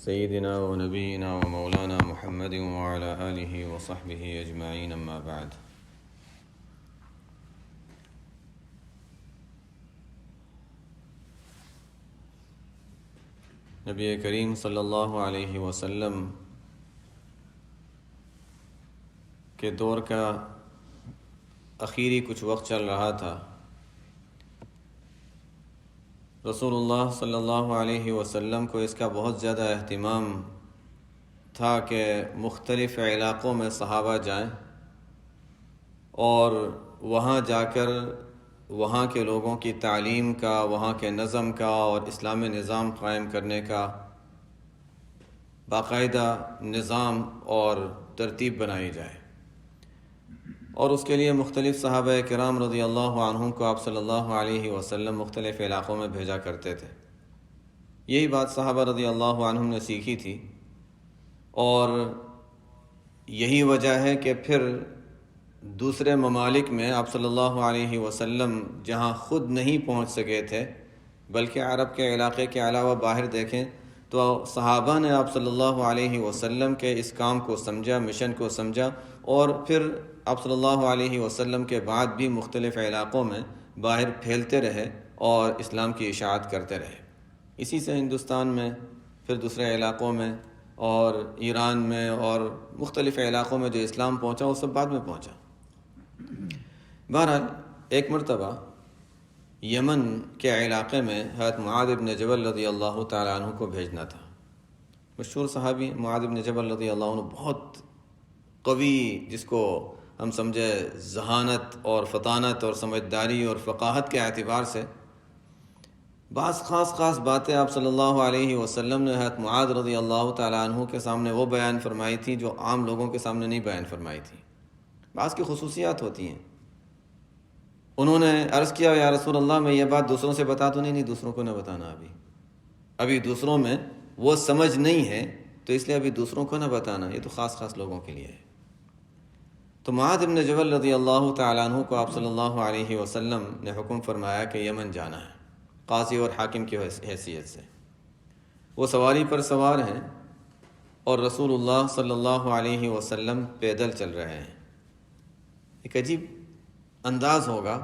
سيدنا ونبينا ومولانا محمد وعلى آله وصحبه أجمعين أما بعد. نبی کریم صلی اللہ علیہ وسلم کے دور کا آخری کچھ وقت چل رہا تھا. رسول اللہ صلی اللہ علیہ وسلم کو اس کا بہت زیادہ اہتمام تھا کہ مختلف علاقوں میں صحابہ جائیں اور وہاں جا کر وہاں کے لوگوں کی تعلیم کا، وہاں کے نظم کا اور اسلامی نظام قائم کرنے کا باقاعدہ نظام اور ترتیب بنائی جائے. اور اس کے لیے مختلف صحابہ کرام رضی اللہ عنہم کو آپ صلی اللہ علیہ وسلم مختلف علاقوں میں بھیجا کرتے تھے. یہی بات صحابہ رضی اللہ عنہم نے سیکھی تھی اور یہی وجہ ہے کہ پھر دوسرے ممالک میں آپ صلی اللہ علیہ وسلم جہاں خود نہیں پہنچ سکے تھے بلکہ عرب کے علاقے کے علاوہ باہر دیکھیں تو صحابہ نے آپ صلی اللہ علیہ وسلم کے اس کام کو سمجھا، مشن کو سمجھا، اور پھر آپ صلی اللہ علیہ وسلم کے بعد بھی مختلف علاقوں میں باہر پھیلتے رہے اور اسلام کی اشاعت کرتے رہے. اسی سے ہندوستان میں، پھر دوسرے علاقوں میں اور ایران میں اور مختلف علاقوں میں جو اسلام پہنچا وہ سب بعد میں پہنچا. بہرحال ایک مرتبہ یمن کے علاقے میں حضرت معاذ بن جبل رضی اللہ تعالیٰ عنہ کو بھیجنا تھا. مشہور صحابی معاذ بن جبل رضی اللہ عنہ بہت قوی، جس کو ہم سمجھے ذہانت اور فطانت اور سمجھداری اور فقاہت کے اعتبار سے بعض خاص باتیں آپ صلی اللہ علیہ وسلم نے حضرت معاذ رضی اللہ تعالیٰ عنہ کے سامنے وہ بیان فرمائی تھی جو عام لوگوں کے سامنے نہیں بیان فرمائی تھی. بعض کی خصوصیات ہوتی ہیں. انہوں نے عرض کیا یا رسول اللہ میں یہ بات دوسروں سے بتا تو نہیں دوسروں کو نہ بتانا، ابھی دوسروں میں وہ سمجھ نہیں ہے تو اس لیے ابھی دوسروں کو نہ بتانا، یہ تو خاص لوگوں کے لیے ہے. تو معاذ بن جبل رضی اللہ تعالیٰ عنہ کو آپ صلی اللہ علیہ وسلم نے حکم فرمایا کہ یمن جانا ہے قاضی اور حاکم کی حیثیت سے. وہ سواری پر سوار ہیں اور رسول اللہ صلی اللہ علیہ وسلم پیدل چل رہے ہیں. ایک عجیب انداز ہوگا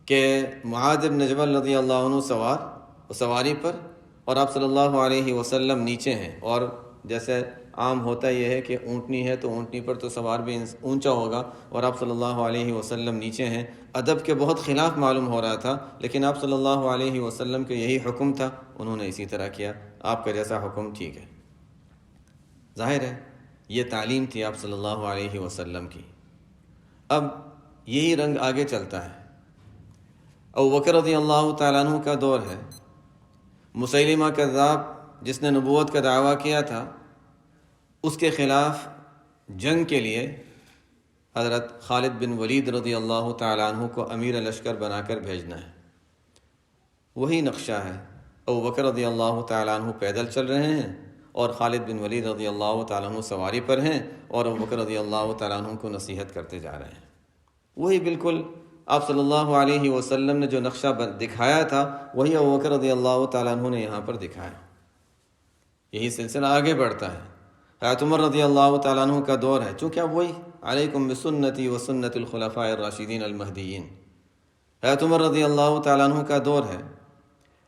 کہ معاذ بن جبل رضی اللہ عنہ سواری پر اور آپ صلی اللہ علیہ وسلم نیچے ہیں. اور جیسے عام ہوتا یہ ہے کہ اونٹنی ہے تو اونٹنی پر تو سوار بھی اونچا ہوگا اور آپ صلی اللہ علیہ وسلم نیچے ہیں. ادب کے بہت خلاف معلوم ہو رہا تھا، لیکن آپ صلی اللہ علیہ وسلم کے یہی حکم تھا، انہوں نے اسی طرح کیا. آپ کا جیسا حکم ٹھیک ہے. ظاہر ہے یہ تعلیم تھی آپ صلی اللہ علیہ وسلم کی. اب یہی رنگ آگے چلتا ہے. ابوبکر رضی اللہ تعالیٰ عنہ کا دور ہے. مسیلمہ کذاب جس نے نبوت کا دعویٰ کیا تھا، اس کے خلاف جنگ کے لیے حضرت خالد بن ولید رضی اللہ تعالیٰ عنہ کو امیر لشکر بنا کر بھیجنا ہے. وہی نقشہ ہے. ابوبکر رضی اللہ تعالیٰ عنہ پیدل چل رہے ہیں اور خالد بن ولید رضی اللہ تعالیٰ عنہ سواری پر ہیں اور ابوبکر رضی اللہ تعالیٰ عنہ کو نصیحت کرتے جا رہے ہیں. وہی بالکل آپ صلی اللہ علیہ وسلم نے جو نقشہ دکھایا تھا وہی ابوبکر رضی اللہ تعالیٰ عنہ نے یہاں پر دکھایا. یہی سلسلہ آگے بڑھتا ہے. حضرت عمر رضی اللہ تعالیٰ عنہ کا دور ہے. چونکہ اب وہی علیکم بسنتی و سنت الخلفاء الراشدین المہدیین، حضرت عمر رضی اللہ تعالیٰ عنہ کا دور ہے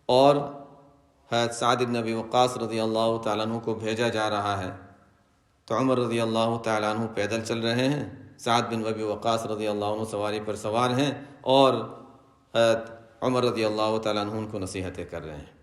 اور حضرت سعد بن ابی وقاص رضی اللہ تعالیٰ عنہ کو بھیجا جا رہا ہے. تو عمر رضی اللہ تعالیٰ عنہ پیدل چل رہے ہیں، سعد بن ابی وقاص رضی اللہ عنہ سواری پر سوار ہیں اور حضرت عمر رضی اللہ تعالیٰ عنہ ان کو نصیحتیں کر رہے ہیں.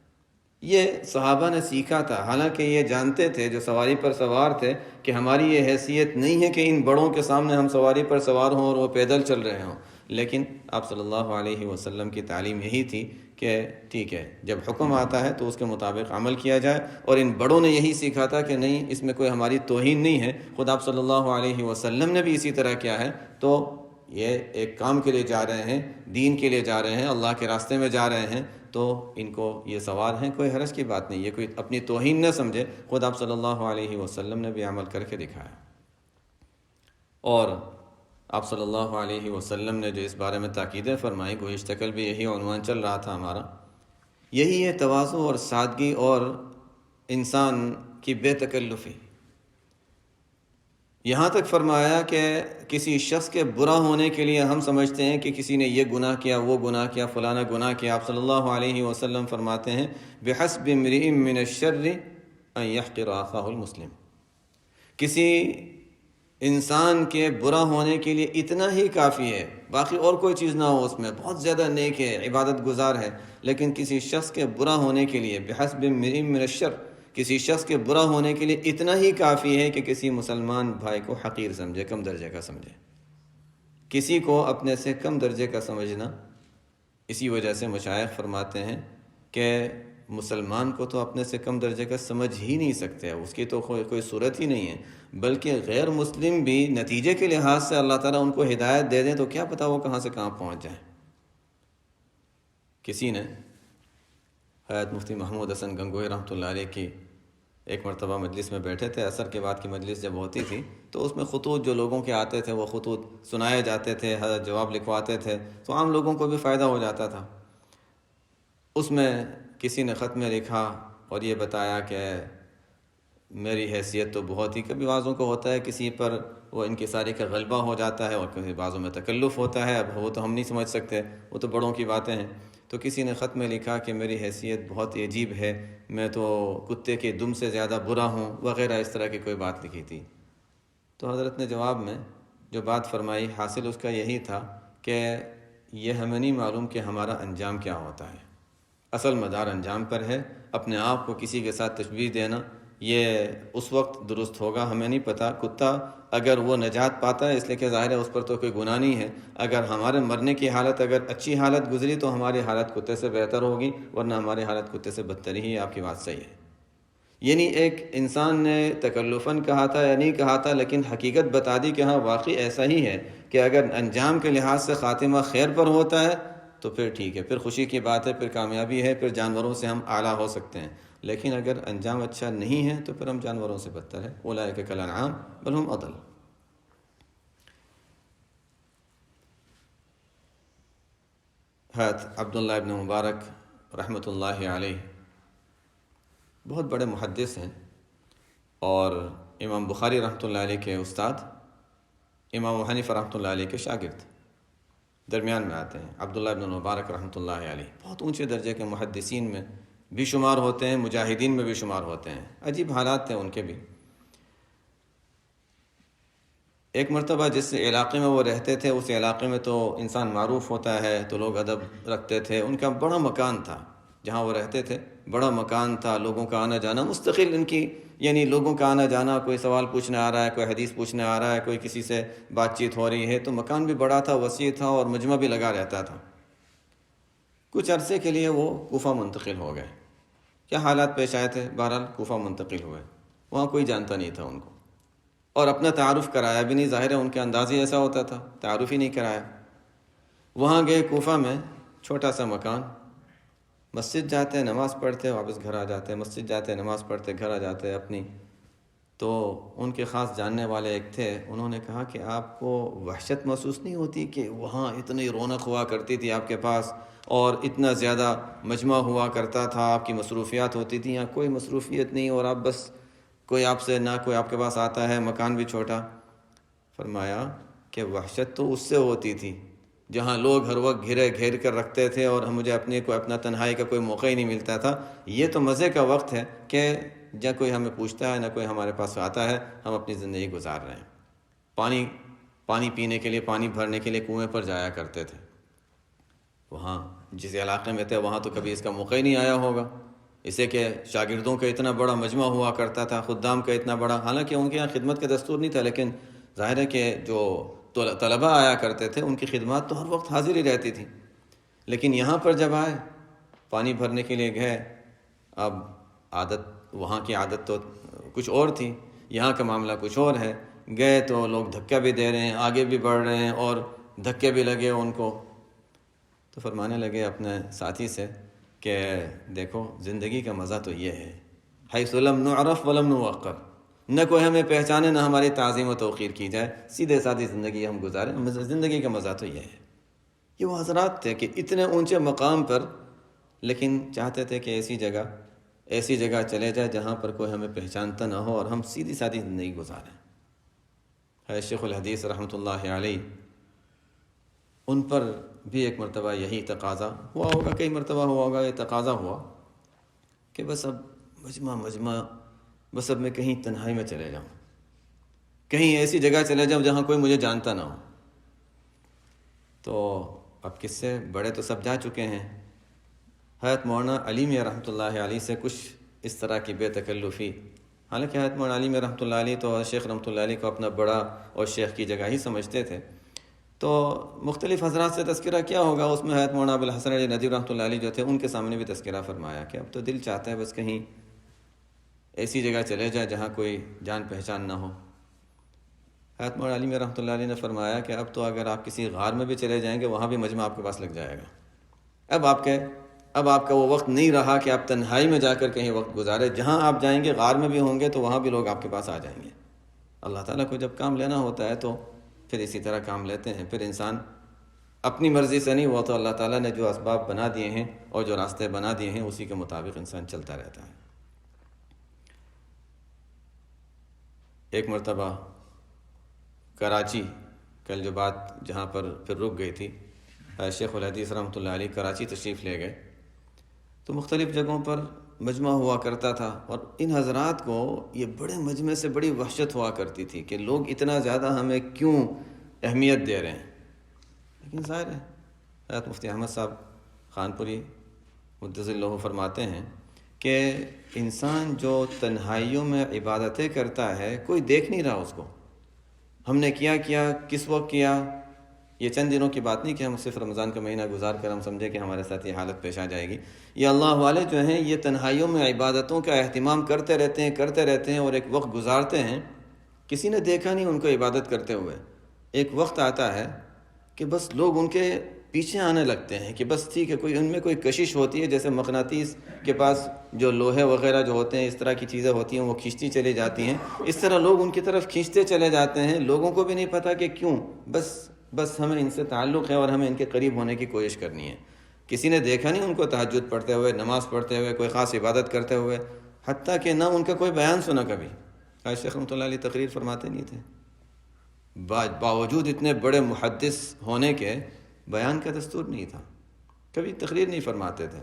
یہ صحابہ نے سیکھا تھا، حالانکہ یہ جانتے تھے جو سواری پر سوار تھے کہ ہماری یہ حیثیت نہیں ہے کہ ان بڑوں کے سامنے ہم سواری پر سوار ہوں اور وہ پیدل چل رہے ہوں. لیکن آپ صلی اللہ علیہ وسلم کی تعلیم یہی تھی کہ ٹھیک ہے، جب حکم آتا ہے تو اس کے مطابق عمل کیا جائے. اور ان بڑوں نے یہی سیکھا تھا کہ نہیں، اس میں کوئی ہماری توہین نہیں ہے. خود آپ صلی اللہ علیہ وسلم نے بھی اسی طرح کیا ہے. تو یہ ایک کام کے لیے جا رہے ہیں، دین کے لیے جا رہے ہیں، اللہ کے راستے میں جا رہے ہیں، تو ان کو یہ سوار ہیں، کوئی حرج کی بات نہیں. یہ کوئی اپنی توہین نہ سمجھے. خود آپ صلی اللہ علیہ وسلم نے بھی عمل کر کے دکھایا. اور آپ صلی اللہ علیہ وسلم نے جو اس بارے میں تاکیدیں فرمائی، گزشتہ کل بھی یہی عنوان چل رہا تھا ہمارا، یہی ہے تواضع اور سادگی اور انسان کی بے تکلفی. یہاں تک فرمایا کہ کسی شخص کے برا ہونے کے لیے ہم سمجھتے ہیں کہ کسی نے یہ گناہ کیا، وہ گناہ کیا، فلانا گناہ کیا. آپ صلی اللہ علیہ وسلم فرماتے ہیں بحسب امرئ من الشر ان يحقر اخاه المسلم. کسی انسان کے برا ہونے کے لیے اتنا ہی کافی ہے، باقی اور کوئی چیز نہ ہو، اس میں بہت زیادہ نیک ہے، عبادت گزار ہے، لیکن کسی شخص کے برا ہونے کے لیے بحسب امرئ من الشر، کسی شخص کے برا ہونے کے لیے اتنا ہی کافی ہے کہ کسی مسلمان بھائی کو حقیر سمجھے، کم درجے کا سمجھے. کسی کو اپنے سے کم درجے کا سمجھنا، اسی وجہ سے مشائخ فرماتے ہیں کہ مسلمان کو تو اپنے سے کم درجے کا سمجھ ہی نہیں سکتے، اس کی تو کوئی صورت ہی نہیں ہے. بلکہ غیر مسلم بھی نتیجے کے لحاظ سے اللہ تعالیٰ ان کو ہدایت دے دیں تو کیا پتہ وہ کہاں سے کہاں پہنچ جائیں. کسی نے حضرت مفتی محمود حسن گنگوہی رحمۃ اللہ علیہ کی ایک مرتبہ مجلس میں بیٹھے تھے، عصر کے بعد کی مجلس جب ہوتی تھی تو اس میں خطوط جو لوگوں کے آتے تھے وہ خطوط سنائے جاتے تھے، حضرت جواب لکھواتے تھے تو عام لوگوں کو بھی فائدہ ہو جاتا تھا. اس میں کسی نے خط میں لکھا اور یہ بتایا کہ میری حیثیت تو بہت ہی، کبھی بعضوں کو ہوتا ہے کسی پر وہ انکساری کا غلبہ ہو جاتا ہے اور کبھی بعضوں میں تکلف ہوتا ہے، اب وہ تو ہم نہیں سمجھ سکتے، وہ تو بڑوں کی باتیں ہیں. تو کسی نے خط میں لکھا کہ میری حیثیت بہت ہی عجیب ہے، میں تو کتے کے دم سے زیادہ برا ہوں وغیرہ، اس طرح کی کوئی بات لکھی تھی. تو حضرت نے جواب میں جو بات فرمائی، حاصل اس کا یہی تھا کہ یہ ہمیں نہیں معلوم کہ ہمارا انجام کیا ہوتا ہے، اصل مدار انجام پر ہے. اپنے آپ کو کسی کے ساتھ تشبیہ دینا یہ اس وقت درست ہوگا، ہمیں نہیں پتہ. کتا اگر وہ نجات پاتا ہے اس لیے کہ ظاہر ہے اس پر تو کوئی گناہ نہیں ہے، اگر ہمارے مرنے کی حالت اگر اچھی حالت گزری تو ہماری حالت کتے سے بہتر ہوگی، ورنہ ہماری حالت کتے سے بدتر ہی ہے. آپ کی بات صحیح ہے. یعنی ایک انسان نے تکلفاً کہا تھا یا نہیں کہا تھا، لیکن حقیقت بتا دی کہ ہاں واقعی ایسا ہی ہے کہ اگر انجام کے لحاظ سے خاتمہ خیر پر ہوتا ہے تو پھر ٹھیک ہے، پھر خوشی کی بات ہے، پھر کامیابی ہے، پھر جانوروں سے ہم اعلیٰ ہو سکتے ہیں. لیکن اگر انجام اچھا نہیں ہے تو پھر ہم جانوروں سے بدتر ہے. اولئک کالانعام بل هم اضل. حضرت عبداللہ ابن مبارک رحمۃ اللہ علیہ بہت بڑے محدث ہیں اور امام بخاری رحمۃ اللہ علیہ کے استاد، امام حنیفہ رحمۃ اللہ علیہ کے شاگرد درمیان میں آتے ہیں. عبداللہ ابن مبارک رحمۃ اللہ علیہ بہت اونچے درجے کے محدثین میں بھی شمار ہوتے ہیں، مجاہدین میں بھی شمار ہوتے ہیں. عجیب حالات تھے ان کے بھی. ایک مرتبہ جس علاقے میں وہ رہتے تھے اس علاقے میں تو انسان معروف ہوتا ہے تو لوگ ادب رکھتے تھے. ان کا بڑا مکان تھا جہاں وہ رہتے تھے، بڑا مکان تھا، لوگوں کا آنا جانا مستقل ان کی، یعنی لوگوں کا آنا جانا، کوئی سوال پوچھنے آ رہا ہے، کوئی حدیث پوچھنے آ رہا ہے، کوئی کسی سے بات چیت ہو رہی ہے، تو مکان بھی بڑا تھا، وسیع تھا اور مجمع بھی لگا رہتا تھا. کچھ عرصے کے لیے وہ کوفہ منتقل ہو گئے. کیا حالات پیش آئے تھے؟ بہرحال کوفہ منتقل ہوئے. وہاں کوئی جانتا نہیں تھا ان کو اور اپنا تعارف کرایا بھی نہیں، ظاہر ہے ان کے انداز ہی ایسا ہوتا تھا، تعارف ہی نہیں کرایا. وہاں گئے کوفہ میں، چھوٹا سا مکان، مسجد جاتے ہیں نماز پڑھتے واپس گھر آ جاتے ہیں، مسجد جاتے ہیں نماز پڑھتے گھر آ جاتے ہیں اپنی. تو ان کے خاص جاننے والے ایک تھے، انہوں نے کہا کہ آپ کو وحشت محسوس نہیں ہوتی کہ وہاں اتنی رونق ہوا کرتی تھی آپ کے پاس اور اتنا زیادہ مجمع ہوا کرتا تھا، آپ کی مصروفیات ہوتی تھیں، یہاں کوئی مصروفیت نہیں اور آپ بس کوئی آپ سے نہ کوئی آپ کے پاس آتا ہے، مکان بھی چھوٹا. فرمایا کہ وحشت تو اس سے ہوتی تھی جہاں لوگ ہر وقت گھیر کر رکھتے تھے اور مجھے اپنا تنہائی کا کوئی موقع ہی نہیں ملتا تھا. یہ تو مزے کا وقت ہے کہ نہ کوئی ہمیں پوچھتا ہے نہ کوئی ہمارے پاس آتا ہے، ہم اپنی زندگی گزار رہے ہیں. پانی پینے کے لیے، پانی بھرنے کے لیے کنویں پر جایا کرتے تھے. وہاں جس علاقے میں تھے وہاں تو کبھی اس کا موقع ہی نہیں آیا ہوگا، اسے کہ شاگردوں کا اتنا بڑا مجمع ہوا کرتا تھا، خدام کا اتنا بڑا، حالانکہ ان کے یہاں خدمت کا دستور نہیں تھا، لیکن ظاہر ہے کہ جو طلباء آیا کرتے تھے ان کی خدمات تو ہر وقت حاضر ہی رہتی تھی. لیکن یہاں پر جب آئے، پانی بھرنے کے لیے گئے، اب وہاں کی عادت تو کچھ اور تھی، یہاں کا معاملہ کچھ اور ہے. گئے تو لوگ دھکا بھی دے رہے ہیں، آگے بھی بڑھ رہے ہیں اور دھکے بھی لگے ان کو. تو فرمانے لگے اپنے ساتھی سے کہ دیکھو زندگی کا مزہ تو یہ ہے، حیث لم نعرف ولم نوقر، نہ کوئی ہمیں پہچانے نہ ہماری تعظیم و توقیر کی جائے، سیدھے سادھی زندگی ہم گزاریں، زندگی کا مزہ تو یہ ہے. یہ وہ حضرات تھے کہ اتنے اونچے مقام پر، لیکن چاہتے تھے کہ ایسی جگہ، ایسی جگہ چلے جائیں جہاں پر کوئی ہمیں پہچانتا نہ ہو اور ہم سیدھی سادھی زندگی گزاریں۔ ہے شیخ الحدیث رحمۃ اللہ علیہ، ان پر بھی ایک مرتبہ یہی تقاضا ہوا ہوگا، کئی مرتبہ ہوا ہوگا، یہ تقاضا ہوا کہ بس اب مجمع بس اب میں کہیں تنہائی میں چلے جاؤں، کہیں ایسی جگہ چلے جاؤں جہاں کوئی مجھے جانتا نہ ہو۔ تو اب کس سے بڑے تو سب جا چکے ہیں، حضرت مولانا علی میاں رحمۃ اللہ علیہ سے کچھ اس طرح کی بے تکلفی، حالانکہ حضرت مولانا علی میاں رحمۃ اللہ علیہ تو شیخ رحمۃ اللہ علیہ کو اپنا بڑا اور شیخ کی جگہ ہی سمجھتے تھے، تو مختلف حضرات سے تذکرہ کیا ہوگا، اس میں حضرت مولانا ابوالحسن علی ندوی رحمۃ اللہ علیہ جو تھے ان کے سامنے بھی تذکرہ فرمایا کہ اب تو دل چاہتا ہے بس کہیں ایسی جگہ چلے جائے جہاں کوئی جان پہچان نہ ہو۔ حضرت مولانا علی میاں رحمۃ اللہ علیہ نے فرمایا کہ اب تو اگر آپ کسی غار میں بھی چلے جائیں گے وہاں بھی مجمع آپ کے پاس لگ جائے گا، اب آپ کا وہ وقت نہیں رہا کہ آپ تنہائی میں جا کر کہیں وقت گزارے، جہاں آپ جائیں گے غار میں بھی ہوں گے تو وہاں بھی لوگ آپ کے پاس آ جائیں گے۔ اللہ تعالیٰ کو جب کام لینا ہوتا ہے تو پھر اسی طرح کام لیتے ہیں، پھر انسان اپنی مرضی سے نہیں، وہ تو اللہ تعالیٰ نے جو اسباب بنا دیے ہیں اور جو راستے بنا دیے ہیں اسی کے مطابق انسان چلتا رہتا ہے۔ ایک مرتبہ کراچی، کل جو بات جہاں پر پھر رک گئی تھی، شیخ الحدیث رحمۃ اللہ علیہ کراچی تشریف لے گئے تو مختلف جگہوں پر مجمع ہوا کرتا تھا، اور ان حضرات کو یہ بڑے مجمع سے بڑی وحشت ہوا کرتی تھی کہ لوگ اتنا زیادہ ہمیں کیوں اہمیت دے رہے ہیں۔ لیکن ظاہر ہے حضرت مفتی احمد صاحب خانپوری مدثر اللہ فرماتے ہیں کہ انسان جو تنہائیوں میں عبادتیں کرتا ہے کوئی دیکھ نہیں رہا اس کو، ہم نے کیا کس وقت کیا، یہ چند دنوں کی بات نہیں کہ ہم صرف رمضان کا مہینہ گزار کر ہم سمجھے کہ ہمارے ساتھ یہ حالت پیش آ جائے گی۔ یہ اللہ والے جو ہیں یہ تنہائیوں میں عبادتوں کا اہتمام کرتے رہتے ہیں اور ایک وقت گزارتے ہیں، کسی نے دیکھا نہیں ان کو عبادت کرتے ہوئے، ایک وقت آتا ہے کہ بس لوگ ان کے پیچھے آنے لگتے ہیں کہ بس ٹھیک ہے، کوئی ان میں کوئی کشش ہوتی ہے، جیسے مقناطیس کے پاس جو لوہے وغیرہ جو ہوتے ہیں اس طرح کی چیزیں ہوتی ہیں وہ کھینچتی چلی جاتی ہیں، اس طرح لوگ ان کی طرف کھینچتے چلے جاتے ہیں، لوگوں کو بھی نہیں پتہ کہ کیوں، بس ہمیں ان سے تعلق ہے اور ہمیں ان کے قریب ہونے کی کوشش کرنی ہے۔ کسی نے دیکھا نہیں ان کو تہجد پڑھتے ہوئے، نماز پڑھتے ہوئے، کوئی خاص عبادت کرتے ہوئے، حتیٰ کہ نہ ان کا کوئی بیان سنا کبھی۔ شیخ رحمۃ اللہ علیہ تقریر فرماتے نہیں تھے، باوجود اتنے بڑے محدث ہونے کے بیان کا دستور نہیں تھا، کبھی تقریر نہیں فرماتے تھے۔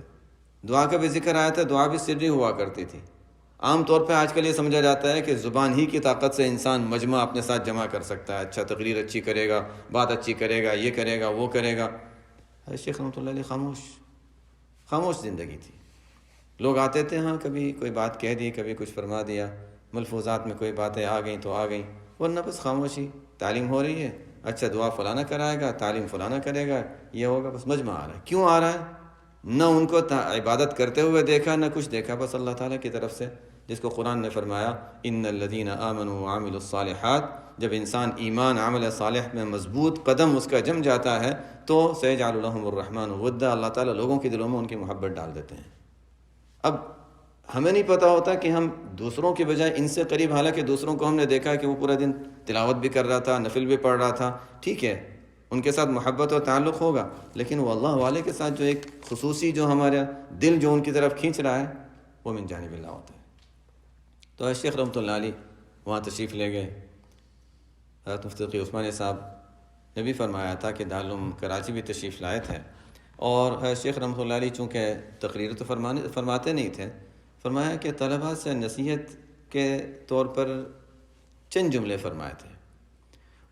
دعا کا بھی ذکر آیا تھا، دعا بھی سری ہوا کرتی تھی۔ عام طور پہ آج کل یہ سمجھا جاتا ہے کہ زبان ہی کی طاقت سے انسان مجمع اپنے ساتھ جمع کر سکتا ہے، اچھا تقریر اچھی کرے گا، بات اچھی کرے گا، یہ کرے گا وہ کرے گا۔ شیخ رحمۃ اللہ علیہ خاموش زندگی تھی، لوگ آتے تھے، ہاں کبھی کوئی بات کہہ دی، کبھی کچھ فرما دیا، ملفوظات میں کوئی باتیں آ گئیں تو آ گئیں، ورنہ بس خاموشی۔ تعلیم ہو رہی ہے، اچھا دعا فلانا کرائے گا، تعلیم فلانا کرے گا، یہ ہوگا، بس مجمع آ رہا ہے۔ کیوں آ رہا ہے؟ نہ ان کو عبادت کرتے ہوئے دیکھا، نہ کچھ دیکھا، بس اللہ تعالیٰ کی طرف سے، جس کو قرآن نے فرمایا ان الذین آمنوا وعملوا الصالحات، جب انسان ایمان عمل صالح میں مضبوط قدم اس کا جم جاتا ہے تو سیجعل لهم الرحمن ودا، اللہ تعالیٰ لوگوں کے دلوں میں ان کی محبت ڈال دیتے ہیں۔ اب ہمیں نہیں پتہ ہوتا کہ ہم دوسروں کے بجائے ان سے قریب، حالانکہ دوسروں کو ہم نے دیکھا کہ وہ پورا دن تلاوت بھی کر رہا تھا، نفل بھی پڑھ رہا تھا، ٹھیک ہے ان کے ساتھ محبت اور تعلق ہوگا، لیکن وہ اللہ والے کے ساتھ جو ایک خصوصی جو ہمارا دل جو ان کی طرف کھینچ رہا ہے وہ من جانب اللہ ہوتا ہے۔ تو شیخ رحمۃ اللہ علیہ وہاں تشریف لے گئے۔ حضرت مفتی تقی عثمانی صاحب نے بھی فرمایا تھا کہ دارالعلوم کراچی بھی تشریف لائے تھے، اور شیخ رحمۃ اللہ علیہ چونکہ تقریر تو فرماتے نہیں تھے، فرمایا کہ طلباء سے نصیحت کے طور پر چند جملے فرمائے تھے۔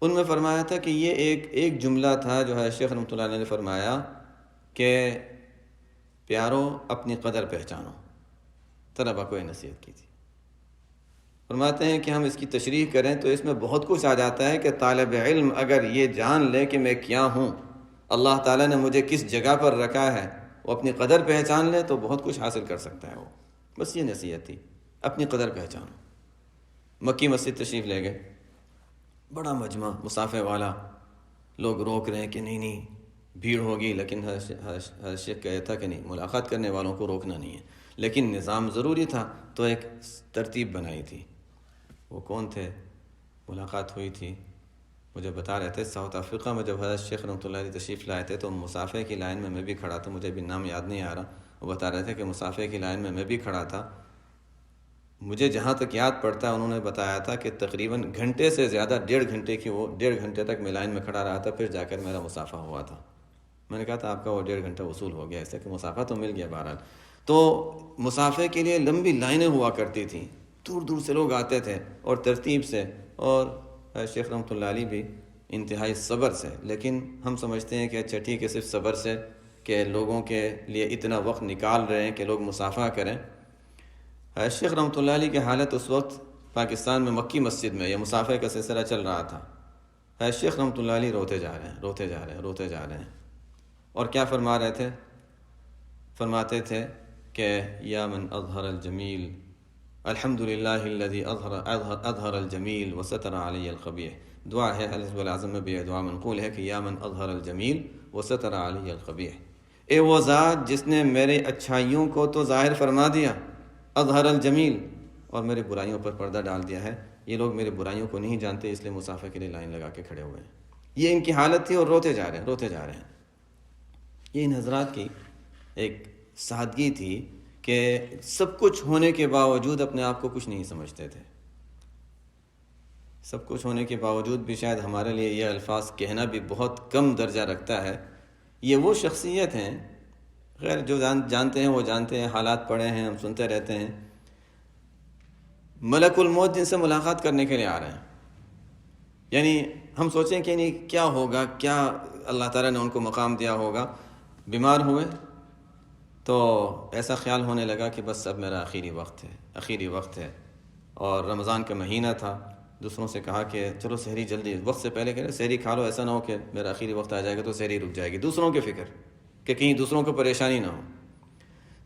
ان میں فرمایا تھا کہ یہ ایک جملہ تھا جو ہے شیخ رحمۃ اللہ علیہ نے فرمایا کہ پیارو اپنی قدر پہچانو، طلباء کو یہ نصیحت کی تھی۔ فرماتے ہیں کہ ہم اس کی تشریح کریں تو اس میں بہت کچھ آ جاتا ہے کہ طالب علم اگر یہ جان لے کہ میں کیا ہوں، اللہ تعالیٰ نے مجھے کس جگہ پر رکھا ہے، وہ اپنی قدر پہچان لے تو بہت کچھ حاصل کر سکتا ہے وہ۔ بس یہ نصیحت تھی، اپنی قدر پہچانو۔ مکی مسجد تشریف لے گئے، بڑا مجمع مسافے والا، لوگ روک رہے ہیں کہ نہیں بھیڑ ہوگی، لیکن ہر شیخ کہتا تھا کہ نہیں، ملاقات کرنے والوں کو روکنا نہیں ہے، لیکن نظام ضروری تھا تو ایک ترتیب بنائی تھی۔ وہ کون تھے؟ ملاقات ہوئی تھی، مجھے بتا رہے تھے ساؤتھ افریقہ میں جب حضرت شیخ رحمۃ اللہ علیہ تشریف لائے تھے تو مسافے کی لائن میں بھی کھڑا تھا، مجھے بھی نام یاد نہیں آ رہا، وہ بتا رہے تھے کہ مسافے کی لائن میں بھی کھڑا تھا، مجھے جہاں تک یاد پڑتا ہے انہوں نے بتایا تھا کہ تقریباً گھنٹے سے زیادہ 1.5 گھنٹے تک میں لائن میں کھڑا رہا تھا، پھر جا کر میرا مسافہ ہوا تھا۔ میں نے کہا تھا آپ کا وہ 1.5 گھنٹہ وصول ہو گیا، اس سے کہ مسافہ تو مل گیا بہرحال۔ تو مسافے کے لیے لمبی لائنیں ہوا کرتی تھیں، دور دور سے لوگ آتے تھے اور ترتیب سے، اور شیخ رحمۃ اللہ علیہ بھی انتہائی صبر سے۔ لیکن ہم سمجھتے ہیں کہ اچھا ٹھیک ہے، صرف صبر سے کہ لوگوں کے لیے اتنا وقت نکال رہے ہیں کہ لوگ مسافہ کریں۔ شیخ رحمۃ اللہ علیہ کی حالت اس وقت پاکستان میں مکی مسجد میں یہ مسافہ کا سلسلہ چل رہا تھا۔ شیخ رحمۃ اللہ علیہ روتے جا رہے ہیں، روتے جا رہے ہیں، روتے جا رہے ہیں، اور کیا فرما رہے تھے؟ فرماتے تھے کہ یا من اظہر الجمیل الحمد للہ الذی اظہر الجمیل وستر علی القبیح۔ دعا ہے الحزب العظم میں بھی یہ دعا منقول ہے کہ یا من اظہر الجمیل وستر علی القبیح، اے وہ ذات جس نے میرے اچھائیوں کو تو ظاہر فرما دیا، اظہر الجمیل، اور میرے برائیوں پر پردہ ڈال دیا ہے۔ یہ لوگ میرے برائیوں کو نہیں جانتے، اس لیے مسافہ کے لیے لائن لگا کے کھڑے ہوئے ہیں۔ یہ ان کی حالت تھی، اور روتے جا رہے ہیں، روتے جا رہے ہیں۔ یہ ان حضرات کی ایک سادگی تھی کہ سب کچھ ہونے کے باوجود اپنے آپ کو کچھ نہیں سمجھتے تھے۔ سب کچھ ہونے کے باوجود بھی شاید ہمارے لیے یہ الفاظ کہنا بھی بہت کم درجہ رکھتا ہے۔ یہ وہ شخصیت ہیں، خیر جو جانتے ہیں وہ جانتے ہیں، حالات پڑے ہیں، ہم سنتے رہتے ہیں، ملک الموت جن سے ملاقات کرنے کے لیے آ رہے ہیں۔ یعنی ہم سوچیں کہ نہیں کیا ہوگا، کیا اللہ تعالیٰ نے ان کو مقام دیا ہوگا۔ بیمار ہوئے تو ایسا خیال ہونے لگا کہ بس اب میرا آخری وقت ہے، آخری وقت ہے، اور رمضان کا مہینہ تھا۔ دوسروں سے کہا کہ چلو سحری جلدی وقت سے پہلے کرے، سحری کھا لو، ایسا نہ ہو کہ میرا آخری وقت آ جائے گا تو سحری رک جائے گی، دوسروں کی فکر کہ کہیں دوسروں کو پریشانی نہ ہو،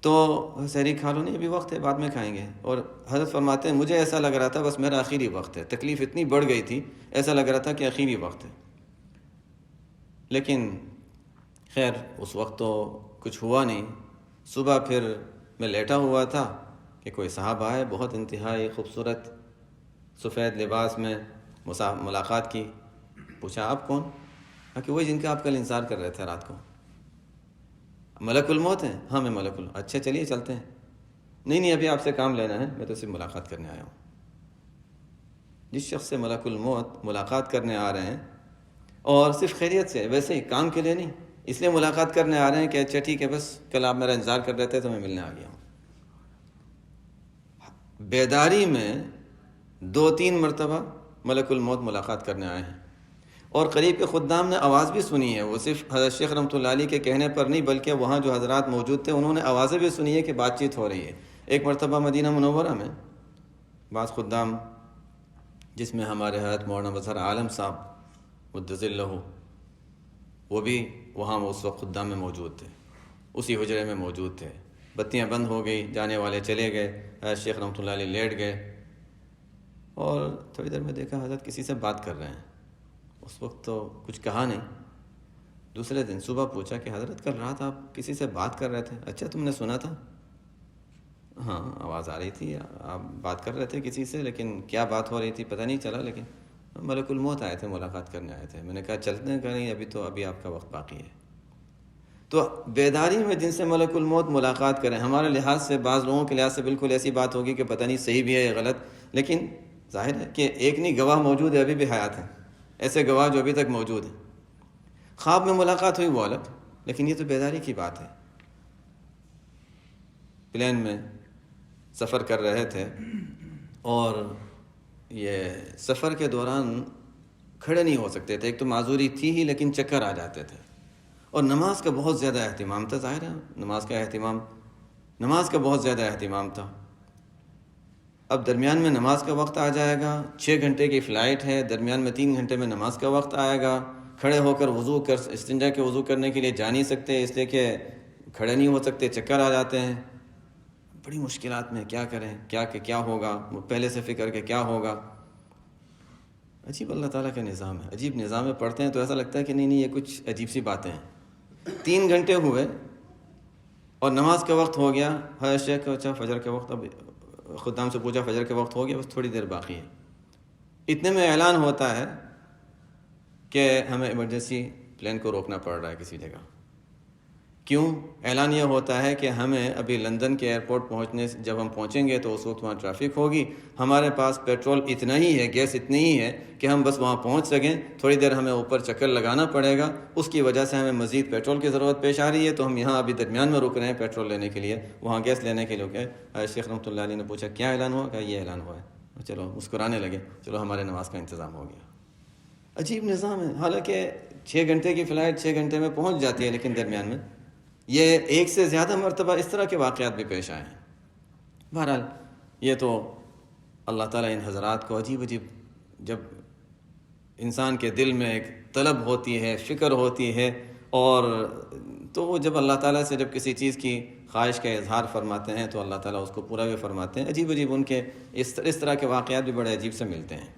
تو سحری کھا لو، نہیں ابھی وقت ہے، بعد میں کھائیں گے۔ اور حضرت فرماتے ہیں مجھے ایسا لگ رہا تھا بس میرا آخری وقت ہے، تکلیف اتنی بڑھ گئی تھی، ایسا لگ رہا تھا کہ آخری وقت ہے۔ لیکن خیر اس وقت تو کچھ ہوا نہیں۔ صبح پھر میں لیٹا ہوا تھا کہ کوئی صاحب آئے، بہت انتہائی خوبصورت سفید لباس میں، ملاقات کی۔ پوچھا آپ کون؟ کہا کہ وہی جن کا آپ کل انتظار کر رہے تھے رات کو۔ ملک الموت ہیں؟ ہاں میں ملک الموت۔ اچھا چلیے چلتے ہیں۔ نہیں ابھی آپ سے کام لینا ہے، میں تو صرف ملاقات کرنے آیا ہوں۔ جس شخص سے ملک الموت ملاقات کرنے آ رہے ہیں، اور صرف خیریت سے، ویسے ہی کام کے لیے نہیں، اس لیے ملاقات کرنے آ رہے ہیں کہ اچھا ٹھیک ہے بس کل آپ میرا انتظار کر رہے تھے تو میں ملنے آ گیا ہوں۔ بیداری میں 2-3 مرتبہ ملک الموت ملاقات کرنے آئے ہیں، اور قریب کے خدام نے آواز بھی سنی ہے۔ وہ صرف حضرت شیخ رحمۃ اللہ علیہ کے کہنے پر نہیں، بلکہ وہاں جو حضرات موجود تھے انہوں نے آوازیں بھی سنی ہے کہ بات چیت ہو رہی ہے۔ ایک مرتبہ مدینہ منورہ میں بعض خدام، جس میں ہمارے حضرت مولانا مظہر عالم صاحب قدس اللہ، وہ بھی وہاں اس وقت خدام میں موجود تھے، اسی حجرے میں موجود تھے۔ بتیاں بند ہو گئی، جانے والے چلے گئے، حضرت شیخ رحمۃ اللہ علیہ لیٹ گئے، اور تھوڑی دیر میں دیکھا حضرت کسی سے بات کر رہے ہیں۔ اس وقت تو کچھ کہا نہیں۔ دوسرے دن صبح پوچھا کہ حضرت کل رات آپ کسی سے بات کر رہے تھے، اچھا تم نے سنا تھا؟ ہاں آواز آ رہی تھی، آپ بات کر رہے تھے کسی سے، لیکن کیا بات ہو رہی تھی پتہ نہیں چلا، لیکن ملک الموت آئے تھے، ملاقات کرنے آئے تھے۔ میں نے کہا چلتے ہیں، کہ نہیں ابھی آپ کا وقت باقی ہے۔ تو بیداری میں جن سے ملک الموت ملاقات کریں، ہمارے لحاظ سے، بعض لوگوں کے لحاظ سے بالکل ایسی بات ہوگی کہ پتہ نہیں صحیح بھی ہے یا غلط، لیکن ظاہر ہے کہ ایک نہیں گواہ موجود ہے، ابھی بھی حیات ہیں، ایسے گواہ جو ابھی تک موجود ہیں۔ خواب میں ملاقات ہوئی وہ الگ، لیکن یہ تو بیداری کی بات ہے۔ پلین میں سفر کر رہے تھے، اور یہ سفر کے دوران کھڑے نہیں ہو سکتے تھے، ایک تو معذوری تھی ہی، لیکن چکر آ جاتے تھے، اور نماز کا بہت زیادہ اہتمام تھا۔ ظاہر ہے نماز کا بہت زیادہ اہتمام تھا۔ اب درمیان میں نماز کا وقت آ جائے گا، 6 گھنٹے کی فلائٹ ہے، درمیان میں 3 گھنٹے میں نماز کا وقت آئے گا، کھڑے ہو کر استنجا کے وضو کرنے کے لیے جا نہیں سکتے، اس لیے کہ کھڑے نہیں ہو سکتے، چکر آ جاتے ہیں۔ بڑی مشکلات میں کیا کریں، کیا ہوگا، پہلے سے فکر کہ کیا ہوگا۔ عجیب اللہ تعالیٰ کا نظام ہے، عجیب نظام ہے۔ پڑھتے ہیں تو ایسا لگتا ہے کہ نہیں یہ کچھ عجیب سی باتیں ہیں۔ 3 گھنٹے ہوئے اور نماز کا وقت ہو گیا۔ حضرت شیخ کو اچھا فجر کے وقت، اب خدام سے پوچھا فجر کے وقت ہو گیا، بس تھوڑی دیر باقی ہے۔ اتنے میں اعلان ہوتا ہے کہ ہمیں ایمرجنسی پلین کو روکنا پڑ رہا ہے کسی جگہ۔ کیوں؟ اعلان یہ ہوتا ہے کہ ہمیں ابھی لندن کے ایئرپورٹ جب ہم پہنچیں گے تو اس وقت وہاں ٹریفک ہوگی، ہمارے پاس پیٹرول اتنا ہی ہے، گیس اتنی ہی ہے کہ ہم بس وہاں پہنچ سکیں، تھوڑی دیر ہمیں اوپر چکر لگانا پڑے گا، اس کی وجہ سے ہمیں مزید پیٹرول کی ضرورت پیش آ رہی ہے، تو ہم یہاں ابھی درمیان میں رک رہے ہیں پیٹرول لینے کے لیے، وہاں گیس لینے کے لیے۔ شیخ رحمۃ اللہ علیہ نے پوچھا کیا اعلان ہوا؟ کہا یہ اعلان ہوا ہے۔ چلو مسکرانے لگے، چلو ہمارے نماز کا انتظام ہو گیا۔ عجیب نظام ہے، حالانکہ 6 گھنٹے کی فلائٹ 6 گھنٹے میں پہنچ جاتی ہے، لیکن درمیان میں یہ ایک سے زیادہ مرتبہ اس طرح کے واقعات بھی پیش آئے ہیں۔ بہرحال یہ تو اللہ تعالیٰ ان حضرات کو عجیب جب انسان کے دل میں ایک طلب ہوتی ہے، فکر ہوتی ہے، اور تو وہ جب اللہ تعالیٰ سے جب کسی چیز کی خواہش کا اظہار فرماتے ہیں تو اللہ تعالیٰ اس کو پورا بھی فرماتے ہیں۔ عجیب ان کے اس طرح کے واقعات بھی بڑے عجیب سے ملتے ہیں۔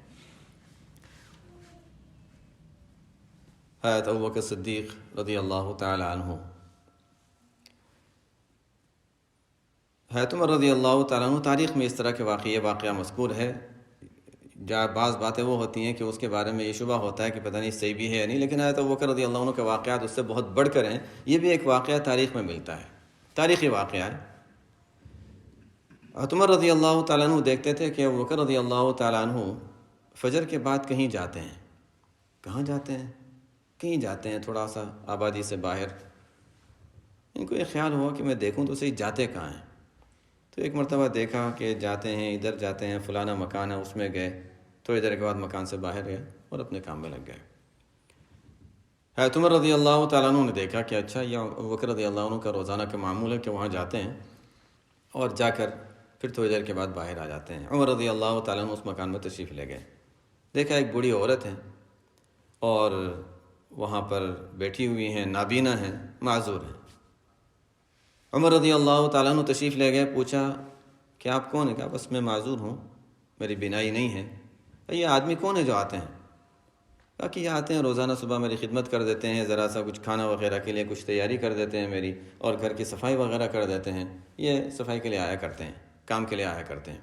حضرت ابوبکر صدیق رضی اللہ تعالی عنہ، حضرت عمر رضی اللہ تعالیٰ عنہ، تاریخ میں اس طرح کے واقعہ مذکور ہے۔ بعض باتیں وہ ہوتی ہیں کہ اس کے بارے میں یہ شبہ ہوتا ہے کہ پتہ نہیں صحیح بھی ہے یا نہیں، لیکن حضرت ابوبکر رضی اللہ عنہ کے واقعات اس سے بہت بڑھ کر ہیں۔ یہ بھی ایک واقعہ تاریخ میں ملتا ہے، تاریخی واقعہ ہے۔ حضرت عمر رضی اللہ تعالیٰ عنہ دیکھتے تھے کہ ابوبکر رضی اللہ تعالیٰ عنہ فجر کے بعد کہیں جاتے ہیں۔ کہاں جاتے ہیں؟ کہیں جاتے ہیں تھوڑا سا آبادی سے باہر۔ ان کو یہ خیال ہوا کہ میں دیکھوں تو صحیح جاتے کہاں ہیں۔ تو ایک مرتبہ دیکھا کہ جاتے ہیں، ادھر جاتے ہیں، فلانا مکان ہے اس میں گئے، تھوڑی دیر کے بعد مکان سے باہر گئے اور اپنے کام میں لگ گئے۔ حضرت عمر رضی اللہ تعالیٰ عنہ نے دیکھا کہ اچھا یہ ابوبکر رضی اللہ عنہ کا روزانہ کا معمول ہے کہ وہاں جاتے ہیں اور جا کر پھر تھوڑی دیر کے بعد باہر آ جاتے ہیں۔ عمر رضی اللہ تعالیٰ عنہ اس مکان میں تشریف لے گئے، دیکھا ایک بوڑھی عورت ہے اور وہاں پر بیٹھی ہوئی ہیں، نابینا ہیں، معذور ہیں۔ عمر رضی اللہ تعالیٰ عنہ تشریف لے گئے، پوچھا کہ آپ کون ہیں؟ کہا بس میں معذور ہوں، میری بینائی نہیں ہے۔ یہ آدمی کون ہے جو آتے ہیں؟ کہا کہ یہ آتے ہیں روزانہ صبح میری خدمت کر دیتے ہیں، ذرا سا کچھ کھانا وغیرہ کے لیے کچھ تیاری کر دیتے ہیں میری، اور گھر کی صفائی وغیرہ کر دیتے ہیں، یہ صفائی کے لیے آیا کرتے ہیں، کام کے لیے آیا کرتے ہیں۔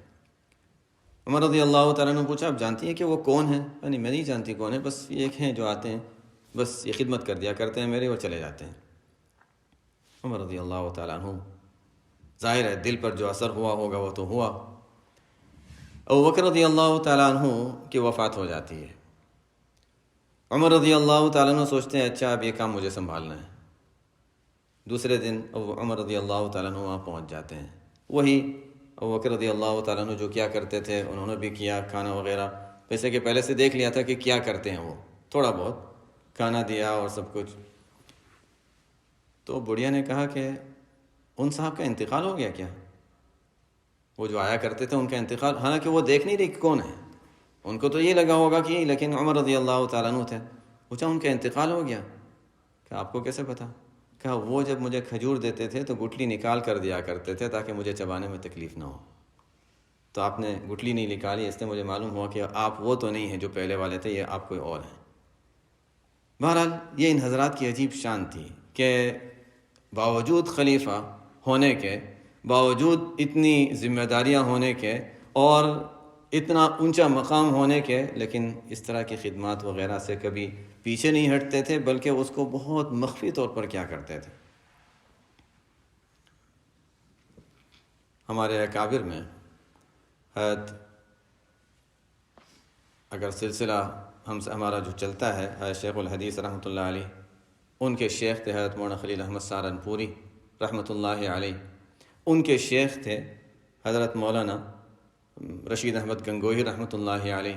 عمر رضی اللہ تعالیٰ نے پوچھا آپ جانتی ہیں کہ وہ کون ہیں؟ نہیں میں نہیں جانتی کون ہے، بس یہ ایک ہیں جو آتے ہیں، بس یہ خدمت کر دیا کرتے ہیں میری اور چلے جاتے ہیں۔ عمر رضی اللہ تعالیٰ عنہ، ظاہر ہے دل پر جو اثر ہوا ہوگا وہ تو ہوا۔ ابوبکر رضی اللہ تعالیٰ عنہ کی وفات ہو جاتی ہے۔ عمر رضی اللہ تعالیٰ عنہ سوچتے ہیں اچھا اب یہ کام مجھے سنبھالنا ہے۔ دوسرے دن عمر رضی اللہ تعالیٰ عنہ وہاں پہنچ جاتے ہیں۔ وہی ابوبکر رضی اللہ تعالیٰ عنہ جو کیا کرتے تھے انہوں نے بھی کیا، کھانا وغیرہ، ویسے کہ پہلے سے دیکھ لیا تھا کہ کیا کرتے ہیں وہ، تھوڑا بہت کھانا دیا اور سب کچھ۔ تو بڑھیا نے کہا کہ ان صاحب کا انتقال ہو گیا کیا؟ وہ جو آیا کرتے تھے ان کا انتقال، حالانکہ وہ دیکھ نہیں رہی کہ کون ہے، ان کو تو یہ لگا ہوگا کہ، لیکن عمر رضی اللہ تعالیٰ عنہ تھے۔ پوچھا ان کا انتقال ہو گیا؟ کہ آپ کو کیسے پتا؟ کہا وہ جب مجھے کھجور دیتے تھے تو گٹلی نکال کر دیا کرتے تھے تاکہ مجھے چبانے میں تکلیف نہ ہو، تو آپ نے گٹلی نہیں نکالی، اس سے مجھے معلوم ہوا کہ آپ وہ تو نہیں ہیں جو پہلے والے تھے، یہ آپ کوئی اور ہیں۔ بہرحال یہ ان حضرات کی عجیب شان تھی کہ باوجود خلیفہ ہونے کے، باوجود اتنی ذمہ داریاں ہونے کے اور اتنا اونچا مقام ہونے کے، لیکن اس طرح کی خدمات وغیرہ سے کبھی پیچھے نہیں ہٹتے تھے، بلکہ اس کو بہت مخفی طور پر کیا کرتے تھے۔ ہمارے اکابر میں حضرت، اگر سلسلہ ہمارا جو چلتا ہے، حضرت شیخ الحدیث رحمۃ اللہ علیہ، ان کے شیخ تھے حضرت مولانا خلیل احمد سہارنپوری رحمۃ اللہ علیہ، ان کے شیخ تھے حضرت مولانا رشید احمد گنگوہی رحمۃ اللہ علیہ،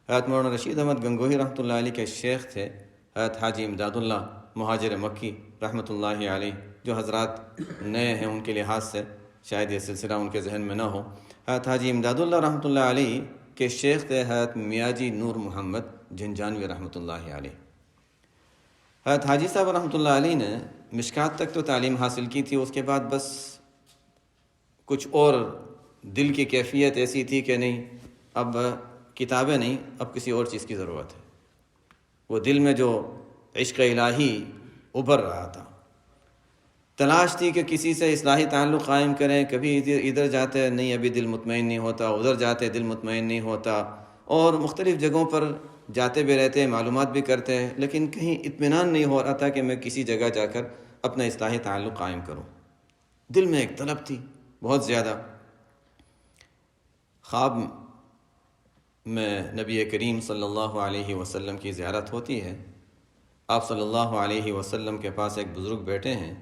حضرت مولانا رشید احمد گنگوہی رحمۃ اللہ علیہ کے شیخ تھے حضرت حاجی امداد اللہ مہاجر مکی رحمۃ اللہ علیہ۔ جو حضرات نئے ہیں ان کے لحاظ سے شاید یہ سلسلہ ان کے ذہن میں نہ ہو، حضرت حاجی امداد اللہ رحمۃ اللہ علیہ کے شیخ تھے حضرت میاجی نور محمد جھنجھانوی رحمۃ اللہ علیہ۔ حضرت حاجی صاحب رحمۃ اللہ علیہ نے مشکات تک تو تعلیم حاصل کی تھی، اس کے بعد بس کچھ اور دل کی کیفیت ایسی تھی کہ نہیں اب کتابیں نہیں، اب کسی اور چیز کی ضرورت ہے۔ وہ دل میں جو عشق الہی ابھر رہا تھا، تلاش تھی کہ کسی سے اصلاحی تعلق قائم کریں، کبھی ادھر جاتے نہیں ابھی دل مطمئن نہیں ہوتا، ادھر جاتے دل مطمئن نہیں ہوتا، اور مختلف جگہوں پر جاتے بھی رہتے، معلومات بھی کرتے ہیں، لیکن کہیں اطمینان نہیں ہو رہا تھا کہ میں کسی جگہ جا کر اپنا اصلاحی تعلق قائم کروں۔ دل میں ایک طلب تھی بہت زیادہ۔ خواب میں نبی کریم صلی اللہ علیہ وسلم کی زیارت ہوتی ہے۔ آپ صلی اللہ علیہ وسلم کے پاس ایک بزرگ بیٹھے ہیں۔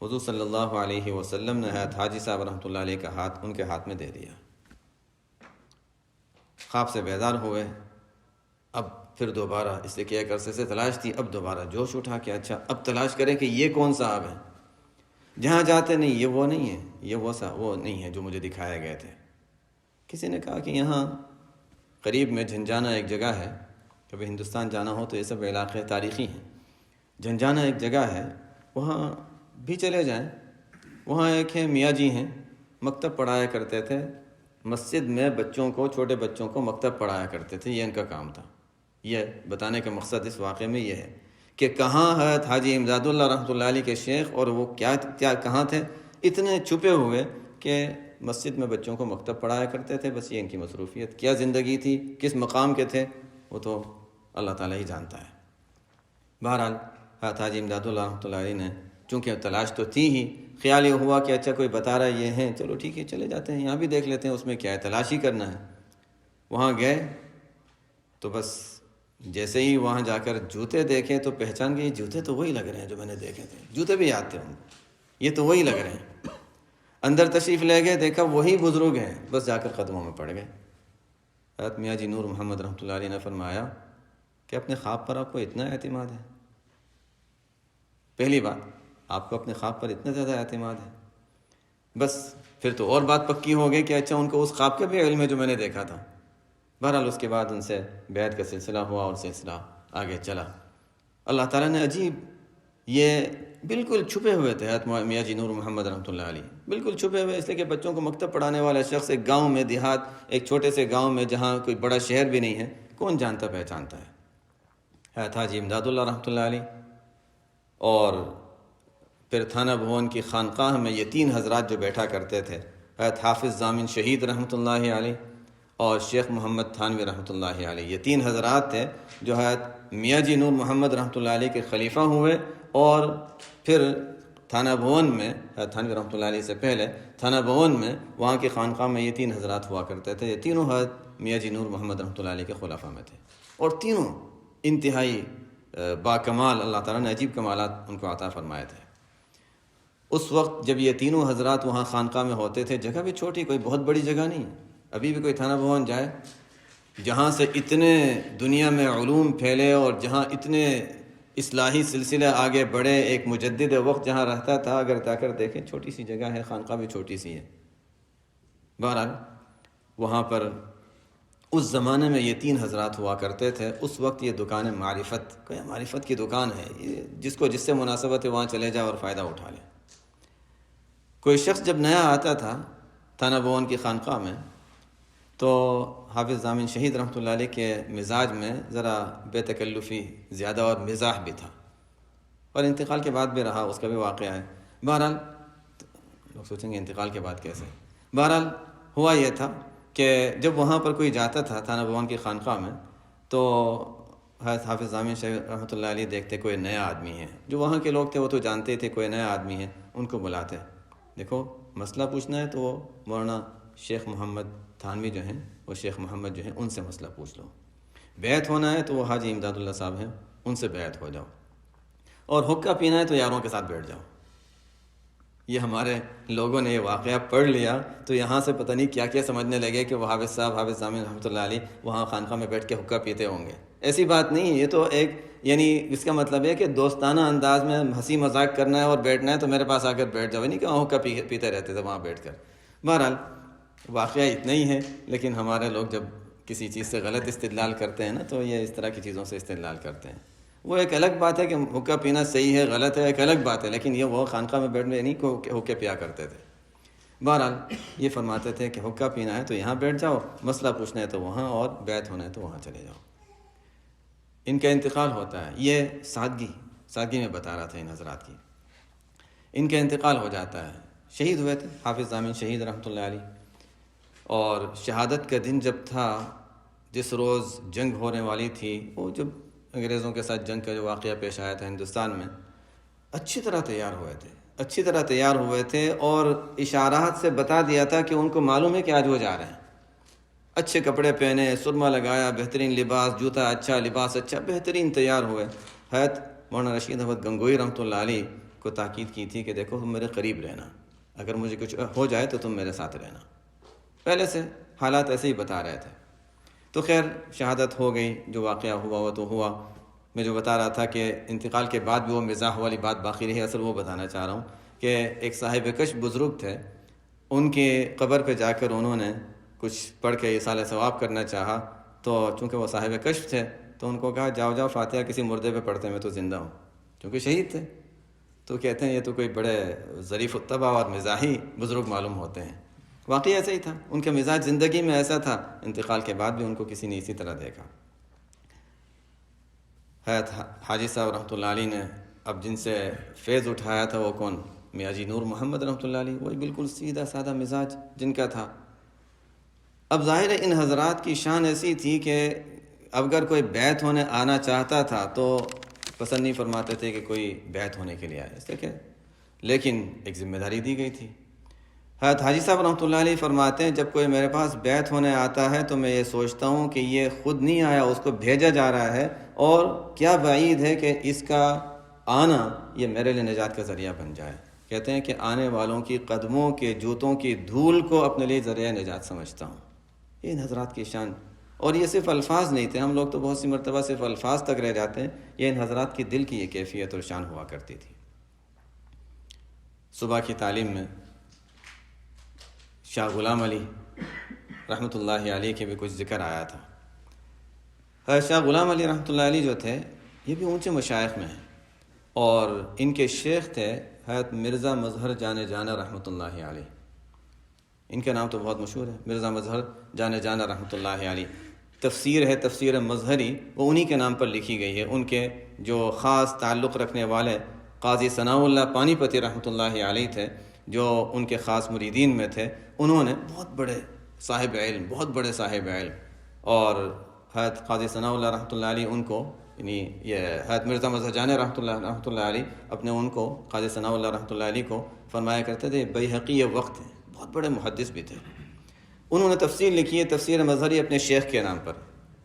حضور صلی اللہ علیہ وسلم نے حضرت حاجی صاحب رحمۃ اللہ علیہ کا ہاتھ ان کے ہاتھ میں دے دیا۔ خواب سے بیدار ہوئے۔ اب پھر دوبارہ اس لیے کہ ایک عرصے سے تلاش تھی، اب دوبارہ جوش اٹھا کہ اچھا اب تلاش کریں کہ یہ کون صاحب ہے۔ جہاں جاتے نہیں یہ وہ نہیں ہے، یہ وہ نہیں ہے جو مجھے دکھائے گئے تھے۔ کسی نے کہا کہ یہاں قریب میں جھنجھانا ایک جگہ ہے، کبھی ہندوستان جانا ہو تو یہ سب علاقے تاریخی ہیں۔ جھنجھانا ایک جگہ ہے، وہاں بھی چلے جائیں۔ وہاں ایک ہے میاں جی ہیں، مکتب پڑھایا کرتے تھے، مسجد میں بچوں کو، چھوٹے بچوں کو مکتب پڑھایا کرتے تھے، یہ ان کا کام تھا۔ یہ بتانے کا مقصد اس واقعے میں یہ ہے کہ کہاں حضرت حاجی امداد اللہ رحمۃ اللہ علیہ کے شیخ اور وہ کیا کہاں تھے، اتنے چھپے ہوئے کہ مسجد میں بچوں کو مکتب پڑھایا کرتے تھے، بس یہ ان کی مصروفیت۔ کیا زندگی تھی، کس مقام کے تھے، وہ تو اللہ تعالیٰ ہی جانتا ہے۔ بہرحال حضرت حاجی امداد اللہ رحمۃ اللہ علیہ نے، چونکہ تلاش تو تھی ہی، خیال یہ ہوا کہ اچھا کوئی بتا رہا ہے یہ ہیں، چلو ٹھیک ہے چلے جاتے ہیں، یہاں بھی دیکھ لیتے ہیں اس میں کیا ہے، تلاش ہی کرنا ہے۔ وہاں گئے تو بس جیسے ہی وہاں جا کر جوتے دیکھے تو پہچان گئے، جوتے تو وہی لگ رہے ہیں جو میں نے دیکھے تھے، جوتے بھی یاد تھے ان کو، یہ تو وہی لگ رہے ہیں۔ اندر تشریف لے گئے، دیکھا وہی بزرگ ہیں، بس جا کر قدموں میں پڑ گئے۔ حضرت میاں جی نور محمد رحمۃ اللہ علیہ نے فرمایا کہ اپنے خواب پر آپ کو اتنا اعتماد ہے؟ پہلی بات، آپ کو اپنے خواب پر اتنا زیادہ اعتماد ہے؟ بس پھر تو اور بات پکی ہو گئی کہ اچھا ان کو اس خواب کا بھی علم ہے جو میں نے دیکھا تھا۔ بہرحال اس کے بعد ان سے بیعت کا سلسلہ ہوا اور سلسلہ آگے چلا۔ اللہ تعالیٰ نے عجیب، یہ بالکل چھپے ہوئے تھے حضرت میاں جی نور محمد رحمۃ اللہ علیہ، بالکل چھپے ہوئے، اس لیے کہ بچوں کو مکتب پڑھانے والا شخص ایک گاؤں میں، دیہات، ایک چھوٹے سے گاؤں میں جہاں کوئی بڑا شہر بھی نہیں ہے، کون جانتا پہچانتا ہے؟ حضرت حاجی امداد اللہ رحمۃ اللہ علیہ، اور پھر تھانہ بھون کی خانقاہ میں یہ تین حضرات جو بیٹھا کرتے تھے، حضرت حافظ ضامن شہید رحمۃ اللہ علیہ اور شیخ محمد تھانوی رحمۃ اللہ علیہ، یہ تین حضرات تھے جو حضرت میاں جی نور محمد رحمۃ اللہ علیہ کے خلیفہ ہوئے، اور پھر تھانہ بھون میں، حضرت تھانوی رحمۃ اللہ علیہ سے پہلے تھانہ بھون میں وہاں کی خانقاہ میں یہ تین حضرات ہوا کرتے تھے۔ یہ تینوں حضرت میاں جی نور محمد رحمۃ اللہ علیہ کے خلفاء میں تھے، اور تینوں انتہائی باکمال، اللہ تعالیٰ نے عجیب کمالات ان کو عطا فرمائے تھے۔ اس وقت جب یہ تینوں حضرات وہاں خانقاہ میں ہوتے تھے، جگہ بھی چھوٹی، کوئی بہت بڑی جگہ نہیں، ابھی بھی کوئی تھانہ بھون جائے جہاں سے اتنے دنیا میں علوم پھیلے اور جہاں اتنے اصلاحی سلسلے آگے بڑھے، ایک مجدد وقت جہاں رہتا تھا، اگر جا کر دیکھیں چھوٹی سی جگہ ہے، خانقاہ بھی چھوٹی سی ہے۔ بہرحال وہاں پر اس زمانے میں یہ تین حضرات ہوا کرتے تھے۔ اس وقت یہ دکان معرفت، کوئی معرفت کی دکان ہے، یہ جس کو جس سے مناسبت ہے وہاں چلے جائے اور فائدہ اٹھا لے۔ کوئی شخص جب نیا آتا تھا تھانہ بھون کی خانقاہ میں، تو حافظ ضامن شہید رحمۃ اللہ علیہ کے مزاج میں ذرا بے تکلفی زیادہ اور مزاح بھی تھا، اور انتقال کے بعد بھی رہا، اس کا بھی واقعہ ہے۔ بہرحال لوگ سوچیں گے انتقال کے بعد کیسے، بہرحال ہوا یہ تھا کہ جب وہاں پر کوئی جاتا تھا تھانہ بھون کی خانقاہ میں، تو حضرت حافظ ضامن شہید رحمۃ اللہ علیہ دیکھتے کوئی نیا آدمی ہے، جو وہاں کے لوگ تھے وہ تو جانتے تھے کوئی نیا آدمی ہے، ان کو بلاتے، دیکھو مسئلہ پوچھنا ہے تو وہ مولانا شیخ محمد تھانوی جو ہیں، وہ شیخ محمد جو ہیں، ان سے مسئلہ پوچھ لو، بیعت ہونا ہے تو وہ حاجی امداد اللہ صاحب ہیں، ان سے بیعت ہو جاؤ، اور حقہ پینا ہے تو یاروں کے ساتھ بیٹھ جاؤ۔ یہ ہمارے لوگوں نے یہ واقعہ پڑھ لیا تو یہاں سے پتہ نہیں کیا کیا سمجھنے لگے کہ وہ حافظ صاحب، حافظ ضامن رحمۃ اللہ علیہ وہاں خانقاہ میں بیٹھ کے حقہ پیتے ہوں گے۔ ایسی بات نہیں، یہ تو ایک، یعنی اس کا مطلب ہے کہ دوستانہ انداز میں ہنسی مذاق کرنا ہے اور بیٹھنا ہے تو میرے پاس آ کر بیٹھ جاؤ، نہیں کہ حقہ پیتے رہتے تھے وہاں بیٹھ کر۔ بہرحال واقعہ اتنا ہی ہے، لیکن ہمارے لوگ جب کسی چیز سے غلط استدلال کرتے ہیں نا، تو یہ اس طرح کی چیزوں سے استدلال کرتے ہیں۔ وہ ایک الگ بات ہے کہ حقہ پینا صحیح ہے غلط ہے، ایک الگ بات ہے، لیکن یہ وہ خانقاہ میں بیٹھنے نہیں کو حقہ پیا کرتے تھے۔ بہرحال یہ فرماتے تھے کہ حقہ پینا ہے تو یہاں بیٹھ جاؤ، مسئلہ پوچھنا ہے تو وہاں، اور بیعت ہونا ہے تو وہاں چلے جاؤ۔ ان کا انتقال ہوتا ہے، یہ سادگی میں بتا رہا تھا ان حضرات کی۔ ان کا انتقال ہو جاتا ہے، شہید ہوئے تھے حافظ ضامن شہید رحمۃ اللہ علیہ، اور شہادت کا دن جب تھا، جس روز جنگ ہونے والی تھی، وہ جب انگریزوں کے ساتھ جنگ کا جو واقعہ پیش آیا تھا ہندوستان میں، اچھی طرح تیار ہوئے تھے اور اشارات سے بتا دیا تھا کہ ان کو معلوم ہے کہ آج وہ جا رہے ہیں. اچھے کپڑے پہنے، سرما لگایا، بہترین لباس، جوتا اچھا، لباس اچھا، بہترین تیار ہوئے. حضرت مولانا رشید احمد گنگوئی رحمۃ اللہ علیہ کو تاکید کی تھی کہ دیکھو تم میرے قریب رہنا، اگر مجھے کچھ ہو جائے تو تم میرے ساتھ رہنا. پہلے سے حالات ایسے ہی بتا رہے تھے. تو خیر شہادت ہو گئی، جو واقعہ ہوا وہ تو ہوا. میں جو بتا رہا تھا کہ انتقال کے بعد بھی وہ مزاح والی بات باقی رہی، اصل وہ بتانا چاہ رہا ہوں کہ ایک صاحب کشف بزرگ تھے، ان کے قبر پہ جا کر انہوں نے کچھ پڑھ کے ایصال ثواب کرنا چاہا. تو چونکہ وہ صاحب کشف تھے تو ان کو کہا جاؤ فاتحہ کسی مردے پہ پڑھتے، میں تو زندہ ہوں، کیونکہ شہید تھے. تو کہتے ہیں یہ تو کوئی بڑے ظریف الطبع اور مزاحی بزرگ معلوم ہوتے ہیں. واقعی ایسا ہی تھا، ان کا مزاج زندگی میں ایسا تھا، انتقال کے بعد بھی ان کو کسی نے اسی طرح دیکھا. حضرت حاجی صاحب رحمۃ اللہ علیہ نے اب جن سے فیض اٹھایا تھا وہ کون؟ میاں جی نور محمد رحمۃ اللہ علیہ، وہی بالکل سیدھا سادہ مزاج جن کا تھا. اب ظاہر ہے ان حضرات کی شان ایسی تھی کہ اگر کوئی بیعت ہونے آنا چاہتا تھا تو پسند نہیں فرماتے تھے کہ کوئی بیعت ہونے کے لیے آئے، اس لیے لیکن ایک ذمہ داری دی گئی تھی. حضرت حاجی صاحب رحمۃ اللہ علیہ فرماتے ہیں جب کوئی میرے پاس بیعت ہونے آتا ہے تو میں یہ سوچتا ہوں کہ یہ خود نہیں آیا، اس کو بھیجا جا رہا ہے، اور کیا بعید ہے کہ اس کا آنا یہ میرے لیے نجات کا ذریعہ بن جائے. کہتے ہیں کہ آنے والوں کی قدموں کے جوتوں کی دھول کو اپنے لیے ذریعہ نجات سمجھتا ہوں. یہ ان حضرات کی شان، اور یہ صرف الفاظ نہیں تھے، ہم لوگ تو بہت سی مرتبہ صرف الفاظ تک رہ جاتے ہیں، یہ ان حضرات کی دل کی یہ کیفیت اور شان ہوا کرتی تھی. صبح کی تعلیم میں شاہ غلام علی رحمۃ اللہ علیہ کے بھی کچھ ذکر آیا تھا. شاہ غلام علی رحمۃ اللہ علیہ جو تھے یہ بھی اونچے مشائخ میں ہیں، اور ان کے شیخ تھے حضرت مرزا مظہر جانے جانا رحمۃ اللہ علیہ. ان کا نام تو بہت مشہور ہے، مرزا مظہر جانے جانا رحمۃ اللہ علیہ. تفسیر ہے تفسیر مظہری، وہ انہی کے نام پر لکھی گئی ہے. ان کے جو خاص تعلق رکھنے والے قاضی ثناء اللہ پانی پتی رحمۃ اللہ علیہ تھے، جو ان کے خاص مریدین میں تھے، انہوں نے بہت بڑے صاحب علم، اور حضرت قاضی ثناء اللہ رحمۃ اللہ علیہ ان کو یعنی یہ حضرت مرزا مظہر جانے رحمۃ اللہ علیہ اپنے ان کو قاضی ثناء اللہ رحمۃ اللہ علیہ کو فرمایا کرتے تھے بیہقی وقت ہیں، بہت بڑے محدث بھی تھے. انہوں نے تفسیر لکھی ہے تفسیر مظہری اپنے شیخ کے نام پر،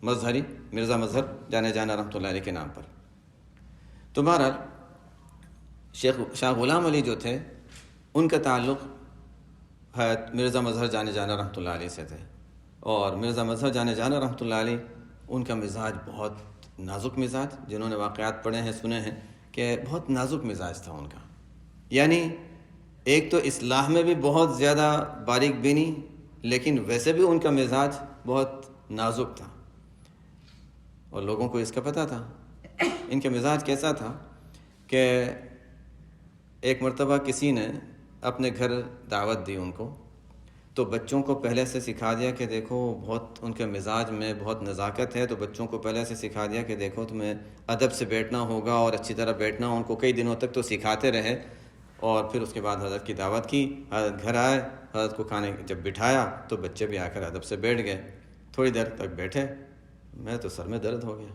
مظہری مرزا مظہر جانے جانا رحمۃ اللہ علیہ کے نام پر. تو بہرحال شاہ غلام علی جو تھے ان کا تعلق حضرت مرزا مظہر جانے جانا رحمۃ اللہ علیہ سے تھے، اور مرزا مظہر جانے جانا رحمۃ اللہ علیہ ان کا مزاج بہت نازک مزاج، جنہوں نے واقعات پڑھے ہیں سنے ہیں کہ بہت نازک مزاج تھا ان کا. یعنی ایک تو اصلاح میں بھی بہت زیادہ باریک بینی، لیکن ویسے بھی ان کا مزاج بہت نازک تھا، اور لوگوں کو اس کا پتہ تھا. ان کا مزاج کیسا تھا کہ ایک مرتبہ کسی نے اپنے گھر دعوت دی ان کو، تو بچوں کو پہلے سے سکھا دیا کہ دیکھو بہت ان کے مزاج میں بہت نزاکت ہے، تو بچوں کو پہلے سے سکھا دیا کہ دیکھو تمہیں ادب سے بیٹھنا ہوگا اور اچھی طرح بیٹھنا. ان کو کئی دنوں تک تو سکھاتے رہے، اور پھر اس کے بعد حضرت کی دعوت کی، حضرت گھر آئے، حضرت کو کھانے جب بٹھایا تو بچے بھی آ کر ادب سے بیٹھ گئے. تھوڑی دیر تک بیٹھے، میں تو سر میں درد ہو گیا.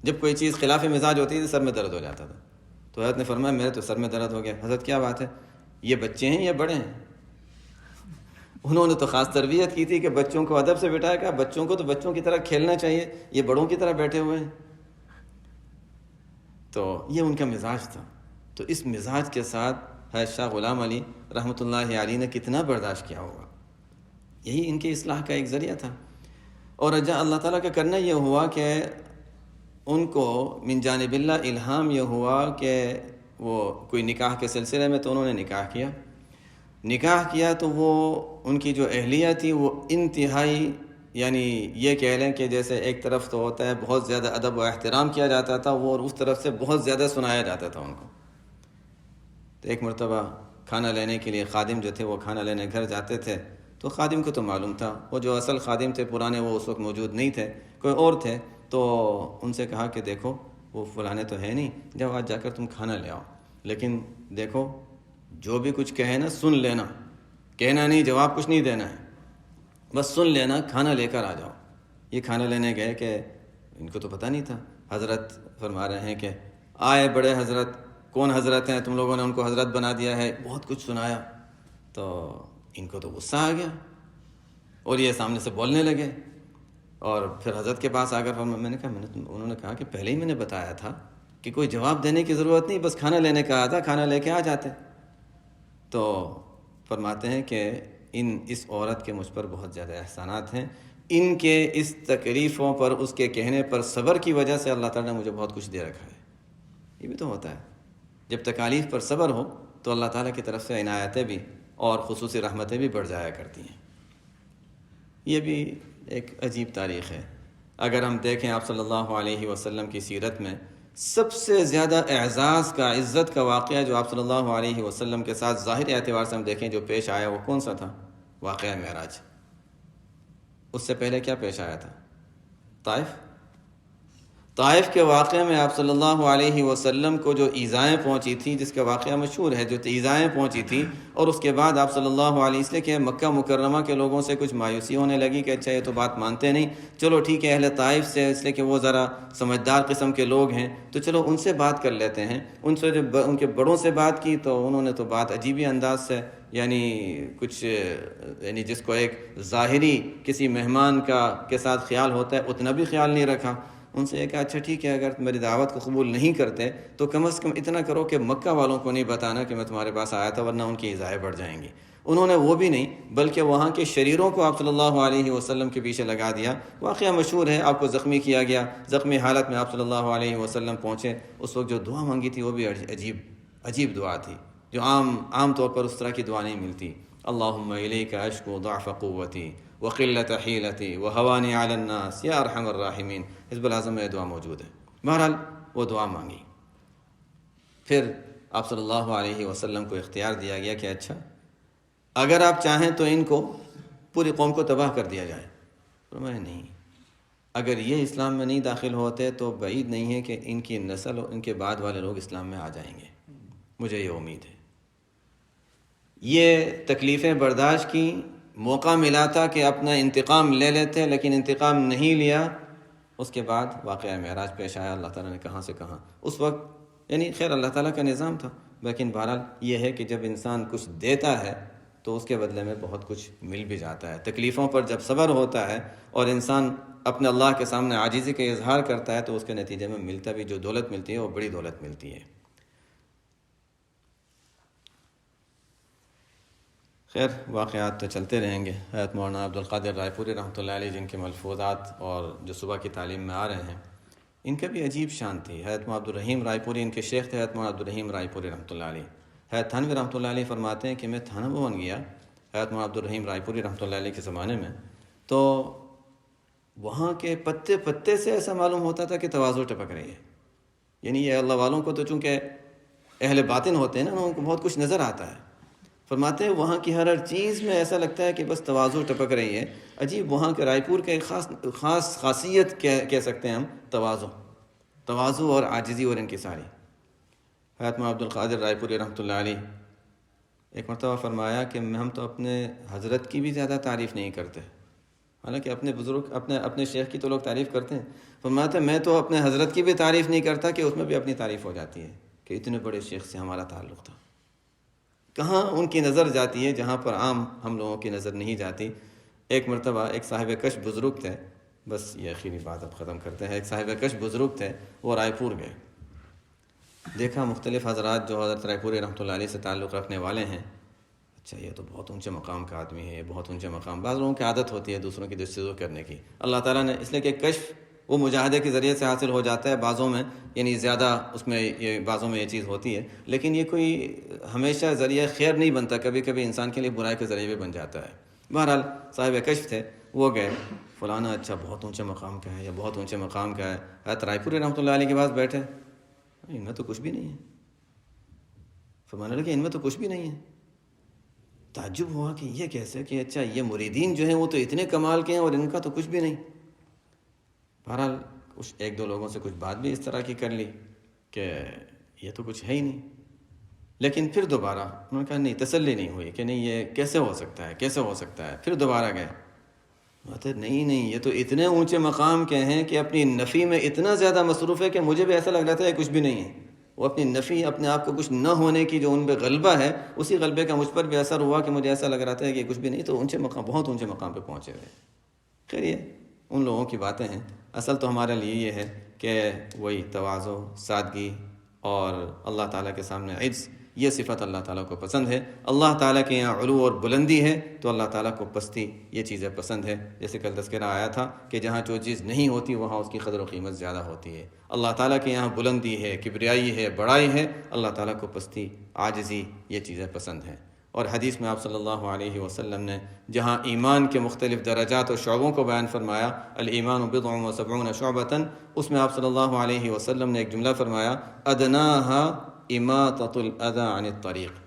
جب کوئی چیز خلاف مزاج ہوتی تھی سر میں درد ہو جاتا تھا. تو حضرت نے فرمایا میرے تو سر میں درد ہو گیا. حضرت کیا بات ہے؟ یہ بچے ہیں یا بڑے ہیں؟ انہوں نے تو خاص تربیت کی تھی کہ بچوں کو ادب سے بٹھایا، کہ بچوں کو تو بچوں کی طرح کھیلنا چاہیے، یہ بڑوں کی طرح بیٹھے ہوئے ہیں. تو یہ ان کا مزاج تھا. تو اس مزاج کے ساتھ حضرت شاہ غلام علی رحمۃ اللہ علیہ نے کتنا برداشت کیا ہوگا. یہی ان کی اصلاح کا ایک ذریعہ تھا. اور اللہ تعالیٰ کا کرنا یہ ہوا کہ ان کو من جانب اللہ الہام یہ ہوا کہ وہ کوئی نکاح کے سلسلے میں، تو انہوں نے نکاح کیا تو وہ ان کی جو اہلیہ تھی وہ انتہائی، یعنی یہ کہہ لیں کہ جیسے ایک طرف تو ہوتا ہے بہت زیادہ ادب و احترام کیا جاتا تھا، وہ اور اس طرف سے بہت زیادہ سنایا جاتا تھا ان کو. تو ایک مرتبہ کھانا لینے کے لیے خادم جو تھے وہ کھانا لینے گھر جاتے تھے، تو خادم کو تو معلوم تھا، وہ جو اصل خادم تھے پرانے وہ اس وقت موجود نہیں تھے، کوئی اور تھے. تو ان سے کہا کہ دیکھو وہ فلانے تو ہے نہیں، جب آج جا کر تم کھانا لے آؤ، لیکن دیکھو جو بھی کچھ کہے نا سن لینا، کہنا نہیں، جواب کچھ نہیں دینا ہے، بس سن لینا، کھانا لے کر آ جاؤ. یہ کھانا لینے گئے کہ ان کو تو پتہ نہیں تھا. حضرت فرما رہے ہیں کہ آئے بڑے حضرت، کون حضرت ہیں، تم لوگوں نے ان کو حضرت بنا دیا ہے، بہت کچھ سنایا۔ تو ان کو تو غصہ آ گیا اور یہ سامنے سے بولنے لگے، اور پھر حضرت کے پاس آ کر میں نے کہا انہوں نے کہا کہ پہلے ہی میں نے بتایا تھا کہ کوئی جواب دینے کی ضرورت نہیں، بس کھانا لینے کا آتا، کھانا لے کے آ جاتے۔ تو فرماتے ہیں کہ اس عورت کے مجھ پر بہت زیادہ احسانات ہیں، ان کے اس تکلیفوں پر، اس کے کہنے پر صبر کی وجہ سے اللہ تعالیٰ نے مجھے بہت کچھ دے رکھا ہے۔ یہ بھی تو ہوتا ہے، جب تکالیف پر صبر ہو تو اللہ تعالیٰ کی طرف سے عنایتیں بھی اور خصوصی رحمتیں بھی بڑھ جایا کرتی ہیں۔ یہ بھی ایک عجیب تاریخ ہے۔ اگر ہم دیکھیں آپ صلی اللہ علیہ وسلم کی سیرت میں سب سے زیادہ اعزاز کا، عزت کا واقعہ جو آپ صلی اللہ علیہ وسلم کے ساتھ ظاہر اعتبار سے ہم دیکھیں جو پیش آیا، وہ کون سا تھا؟ واقعہ معراج۔ اس سے پہلے کیا پیش آیا تھا؟ طائف کے واقعے میں آپ صلی اللہ علیہ وسلم کو جو ایذائیں پہنچی تھیں، جس کا واقعہ مشہور ہے، جو ایذائیں پہنچی تھیں، اور اس کے بعد آپ صلی اللہ علیہ وسلم کے مکہ مکرمہ کے لوگوں سے کچھ مایوسی ہونے لگی کہ اچھا یہ تو بات مانتے نہیں، چلو ٹھیک ہے، اہل طائف سے، اس لیے کہ وہ ذرا سمجھدار قسم کے لوگ ہیں تو چلو ان سے بات کر لیتے ہیں۔ ان سے جب ان کے بڑوں سے بات کی تو انہوں نے تو بات عجیب ہی انداز سے، یعنی جس کو ایک ظاہری کسی مہمان کے ساتھ خیال ہوتا ہے اتنا بھی خیال نہیں رکھا۔ ان سے یہ کہا اچھا ٹھیک ہے، اگر میری دعوت کو قبول نہیں کرتے تو کم از کم اتنا کرو کہ مکہ والوں کو نہیں بتانا کہ میں تمہارے پاس آیا تھا، ورنہ ان کی ایذائیں بڑھ جائیں گی۔ انہوں نے وہ بھی نہیں، بلکہ وہاں کے شریروں کو آپ صلی اللہ علیہ وسلم کے پیچھے لگا دیا۔ واقعہ مشہور ہے، آپ کو زخمی کیا گیا، زخمی حالت میں آپ صلی اللہ علیہ وسلم پہنچے۔ اس وقت جو دعا مانگی تھی وہ بھی عجیب دعا تھی، جو عام طور پر اس طرح کی دعا نہیں ملتی۔ اللہم الیک اشکو ضعف قوتی وقلت حیلتی وہوانی علی الناس یا ارحم الراحمین، حزب الاعظم میں یہ دعا موجود ہے۔ بہرحال وہ دعا مانگی، پھر آپ صلی اللہ علیہ وسلم کو اختیار دیا گیا کہ اچھا اگر آپ چاہیں تو ان کو، پوری قوم کو تباہ کر دیا جائے۔ فرمایا نہیں، اگر یہ اسلام میں نہیں داخل ہوتے تو بعید نہیں ہے کہ ان کی نسل اور ان کے بعد والے لوگ اسلام میں آ جائیں گے، مجھے یہ امید ہے۔ یہ تکلیفیں برداشت کی، موقع ملا تھا کہ اپنا انتقام لے لیتے، لیکن انتقام نہیں لیا۔ اس کے بعد واقعہ معراج پیش آیا، اللہ تعالیٰ نے کہاں سے کہاں، اس وقت خیر اللہ تعالیٰ کا نظام تھا، لیکن بہرحال یہ ہے کہ جب انسان کچھ دیتا ہے تو اس کے بدلے میں بہت کچھ مل بھی جاتا ہے۔ تکلیفوں پر جب صبر ہوتا ہے اور انسان اپنے اللہ کے سامنے عاجزی کا اظہار کرتا ہے تو اس کے نتیجے میں ملتا بھی جو دولت ملتی ہے وہ بڑی دولت ملتی ہے۔ خیر واقعات تو چلتے رہیں گے۔ حضرت مولانا عبدالقادر رائے پوری رحمۃ اللہ علیہ جن کے ملفوظات اور جو صبح کی تعلیم میں آ رہے ہیں، ان کا بھی عجیب شان تھی۔ حضرت مولانا عبدالرحیم رائے پوری ان کے شیخ تھے، حضرت مولانا عبدالرحیم رائے پوری رحمۃ اللہ علیہ۔ حضرت تھانوی رحمۃ اللہ علیہ فرماتے ہیں کہ میں تھانہ بھون گیا حضرت مولانا عبدالرحیم رائے پوری رحمۃ اللہ علیہ کے زمانے میں، تو وہاں کے پتے پتے سے ایسا معلوم ہوتا تھا کہ تواضع ٹپک رہی ہے۔ یعنی یہ اللہ والوں کو تو چونکہ اہل باطن ہوتے ہیں نا، ان کو بہت کچھ نظر آتا ہے۔ فرماتے ہیں وہاں کی ہر چیز میں ایسا لگتا ہے کہ بس تواضع ٹپک رہی ہے۔ عجیب، وہاں کے رائے پور کا ایک خاص خاصیت کہہ سکتے ہیں ہم، تواضع اور عاجزی اور انکساری۔ حضرت مولانا عبدالقادر رائے پوری رحمۃ اللہ علیہ ایک مرتبہ فرمایا کہ ہم تو اپنے حضرت کی بھی زیادہ تعریف نہیں کرتے، حالانکہ اپنے بزرگ اپنے شیخ کی تو لوگ تعریف کرتے ہیں۔ فرماتے ہیں میں تو اپنے حضرت کی بھی تعریف نہیں کرتا کہ اس میں بھی اپنی تعریف ہو جاتی ہے کہ اتنے بڑے شیخ سے ہمارا تعلق تھا۔ کہاں ان کی نظر جاتی ہے جہاں پر عام ہم لوگوں کی نظر نہیں جاتی۔ ایک مرتبہ ایک صاحب کش بزرگ تھے، بس یہ اخیری بات اب ختم کرتے ہیں۔ ایک صاحب کش بزرگ تھے، وہ رائے پور گئے، دیکھا مختلف حضرات جو حضرت رائے پوری رحمۃ اللہ علیہ سے تعلق رکھنے والے ہیں، اچھا یہ تو بہت اونچے مقام کا آدمی ہے، یہ بہت اونچے مقام۔ بعض لوگوں کی عادت ہوتی ہے دوسروں کی جستجو کرنے کی، اللہ تعالیٰ نے اس لیے کہ کشف وہ مجاہدے کے ذریعے سے حاصل ہو جاتا ہے، بعضوں میں زیادہ اس میں بعضوں میں یہ چیز ہوتی ہے، لیکن یہ کوئی ہمیشہ ذریعہ خیر نہیں بنتا، کبھی کبھی انسان کے لیے برائی کا ذریعہ بھی بن جاتا ہے۔ بہرحال صاحب کشف تھے، وہ گئے، فلانا اچھا بہت اونچے مقام کا ہے یا بہت اونچے مقام کا ہے۔ حضرت رائے پوری رحمۃ اللہ علیہ کے پاس بیٹھے، ان میں تو کچھ بھی نہیں ہے۔ فرمانے لگے ان میں تو کچھ بھی نہیں ہے۔ تعجب ہوا کہ یہ کیسے، کہ اچھا یہ مریدین جو ہیں وہ تو اتنے کمال کے ہیں اور ان کا تو کچھ بھی نہیں۔ بہرحال کچھ ایک دو لوگوں سے کچھ بات بھی اس طرح کی کر لی کہ یہ تو کچھ ہے ہی نہیں، لیکن پھر دوبارہ انہوں نے کہا نہیں، تسلی نہیں ہوئی کہ نہیں یہ کیسے ہو سکتا ہے، کیسے ہو سکتا ہے۔ پھر دوبارہ گئے، بات نہیں یہ تو اتنے اونچے مقام کے ہیں کہ اپنی نفی میں اتنا زیادہ مصروف ہے کہ مجھے بھی ایسا لگ رہا تھا یہ کچھ بھی نہیں ہے۔ وہ اپنی نفی، اپنے آپ کو کچھ نہ ہونے کی جو ان پہ غلبہ ہے، اسی غلبے کا مجھ پر بھی اثر ہوا کہ مجھے ایسا لگ رہا تھا کہ کچھ بھی نہیں، تو اونچے مقام، بہت اونچے مقام پہ پہنچے ہوئے۔ خیر یہ ان لوگوں کی باتیں ہیں، اصل تو ہمارے لیے یہ ہے کہ وہی تواضع، سادگی اور اللہ تعالیٰ کے سامنے عجز، یہ صفت اللہ تعالیٰ کو پسند ہے۔ اللہ تعالیٰ کے یہاں علو اور بلندی ہے تو اللہ تعالیٰ کو پستی، یہ چیزیں پسند ہے۔ جیسے کل تذکرہ آیا تھا کہ جہاں جو چیز نہیں ہوتی وہاں اس کی قدر و قیمت زیادہ ہوتی ہے۔ اللہ تعالیٰ کے یہاں بلندی ہے، کبریائی ہے، بڑائی ہے، اللہ تعالیٰ کو پستی، عاجزی، یہ چیزیں پسند ہیں۔ اور حدیث میں آپ صلی اللہ علیہ وسلم نے جہاں ایمان کے مختلف درجات اور شعبوں کو بیان فرمایا، الایمان بضع و سبعون شعبۃ، اس میں آپ صلی اللہ علیہ وسلم نے ایک جملہ فرمایا، ادناہا اماطۃ الاذی عن الطریق۔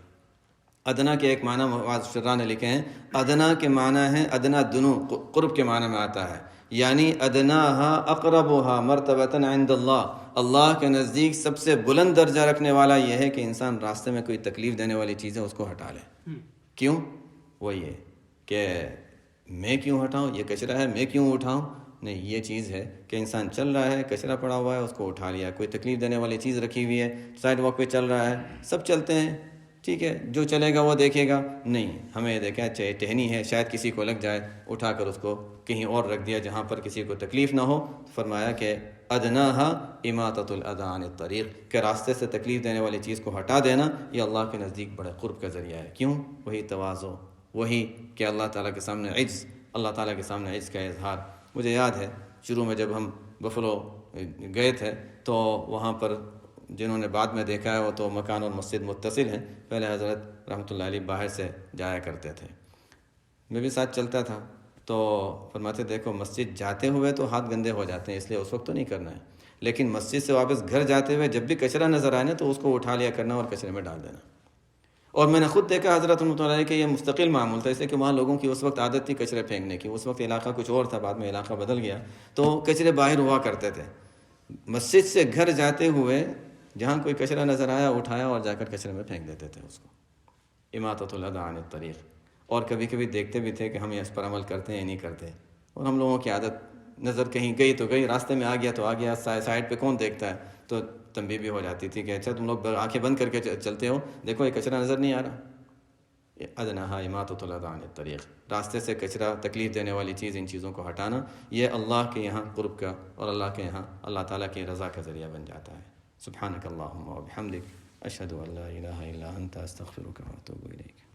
ادنا کے ایک معنی معاذ شراح نے لکھے ہیں، ادنا کے معنی ہے ادنا دنو، قرب کے معنی میں آتا ہے، یعنی ادناہا اقربہا مرتبۃ عند اللہ، اللہ کے نزدیک سب سے بلند درجہ رکھنے والا یہ ہے کہ انسان راستے میں کوئی تکلیف دینے والی چیز ہے اس کو ہٹا لے۔ کیوں؟ وہ یہ کہ میں کیوں ہٹاؤں، یہ کچرا ہے میں کیوں اٹھاؤں، نہیں، یہ چیز ہے کہ انسان چل رہا ہے، کچرا پڑا ہوا ہے اس کو اٹھا لیا، کوئی تکلیف دینے والی چیز رکھی ہوئی ہے، سائڈ واک پہ چل رہا ہے، سب چلتے ہیں، ٹھیک ہے، جو چلے گا وہ دیکھے گا، نہیں، ہمیں دیکھا چاہے ٹہنی ہے، شاید کسی کو لگ جائے، اٹھا کر اس کو کہیں اور رکھ دیا جہاں پر کسی کو تکلیف نہ ہو۔ فرمایا کہ ادناہا اماطۃ الاذی عن الطریق، کہ راستے سے تکلیف دینے والی چیز کو ہٹا دینا، یہ اللہ کے نزدیک بڑے قرب کا ذریعہ ہے۔ کیوں؟ وہی تواضع، وہی کہ اللہ تعالیٰ کے سامنے عجز، اللہ تعالیٰ کے سامنے عجز کا اظہار۔ مجھے یاد ہے شروع میں جب ہم بفلو گئے تھے تو وہاں پر جنہوں نے بعد میں دیکھا ہے وہ تو مکان اور مسجد متصل ہیں، پہلے حضرت رحمۃ اللہ علیہ باہر سے جایا کرتے تھے، میں بھی ساتھ چلتا تھا، تو فرماتے دیکھو مسجد جاتے ہوئے تو ہاتھ گندے ہو جاتے ہیں، اس لیے اس وقت تو نہیں کرنا ہے، لیکن مسجد سے واپس گھر جاتے ہوئے جب بھی کچرا نظر آئے نا تو اس کو اٹھا لیا کرنا اور کچرے میں ڈال دینا۔ اور میں نے خود دیکھا حضرت رحمۃ اللہ علیہ کہ یہ مستقل معمول تھا، اس لیے کہ وہاں لوگوں کی اس وقت عادت تھی کچرے پھینکنے کی، اس وقت علاقہ کچھ اور تھا، بعد میں علاقہ بدل گیا، تو کچرے باہر ہوا کرتے تھے۔ مسجد سے گھر جاتے ہوئے جہاں کوئی کچرا نظر آیا اٹھایا اور جا کر کچرے میں پھینک دیتے تھے اس کو، اماطۃ الاذی عن الطریق۔ اور کبھی کبھی دیکھتے بھی تھے کہ ہم اس پر عمل کرتے ہیں یا نہیں کرتے، اور ہم لوگوں کی عادت، نظر کہیں گئی تو گئی، راستے میں آ گیا تو آ گیا، سائڈ پہ کون دیکھتا ہے، تو تنبیہ بھی ہو جاتی تھی کہ اچھا تم لوگ آنکھیں بند کر کے چلتے ہو، دیکھو یہ کچرا نظر نہیں آ رہا۔ ادناہا اماطۃ الاذی عن الطریق، راستے سے کچرا، تکلیف دینے والی چیز، ان چیزوں کو ہٹانا، یہ اللہ کے یہاں قرب کا اور اللہ کے یہاں اللہ تعالیٰ کی رضا کا ذریعہ بن جاتا ہے۔ سبحانک اللہم و بحمدک، اشہد ان لا الہ الا انت، استغفرک و اتوب الیک۔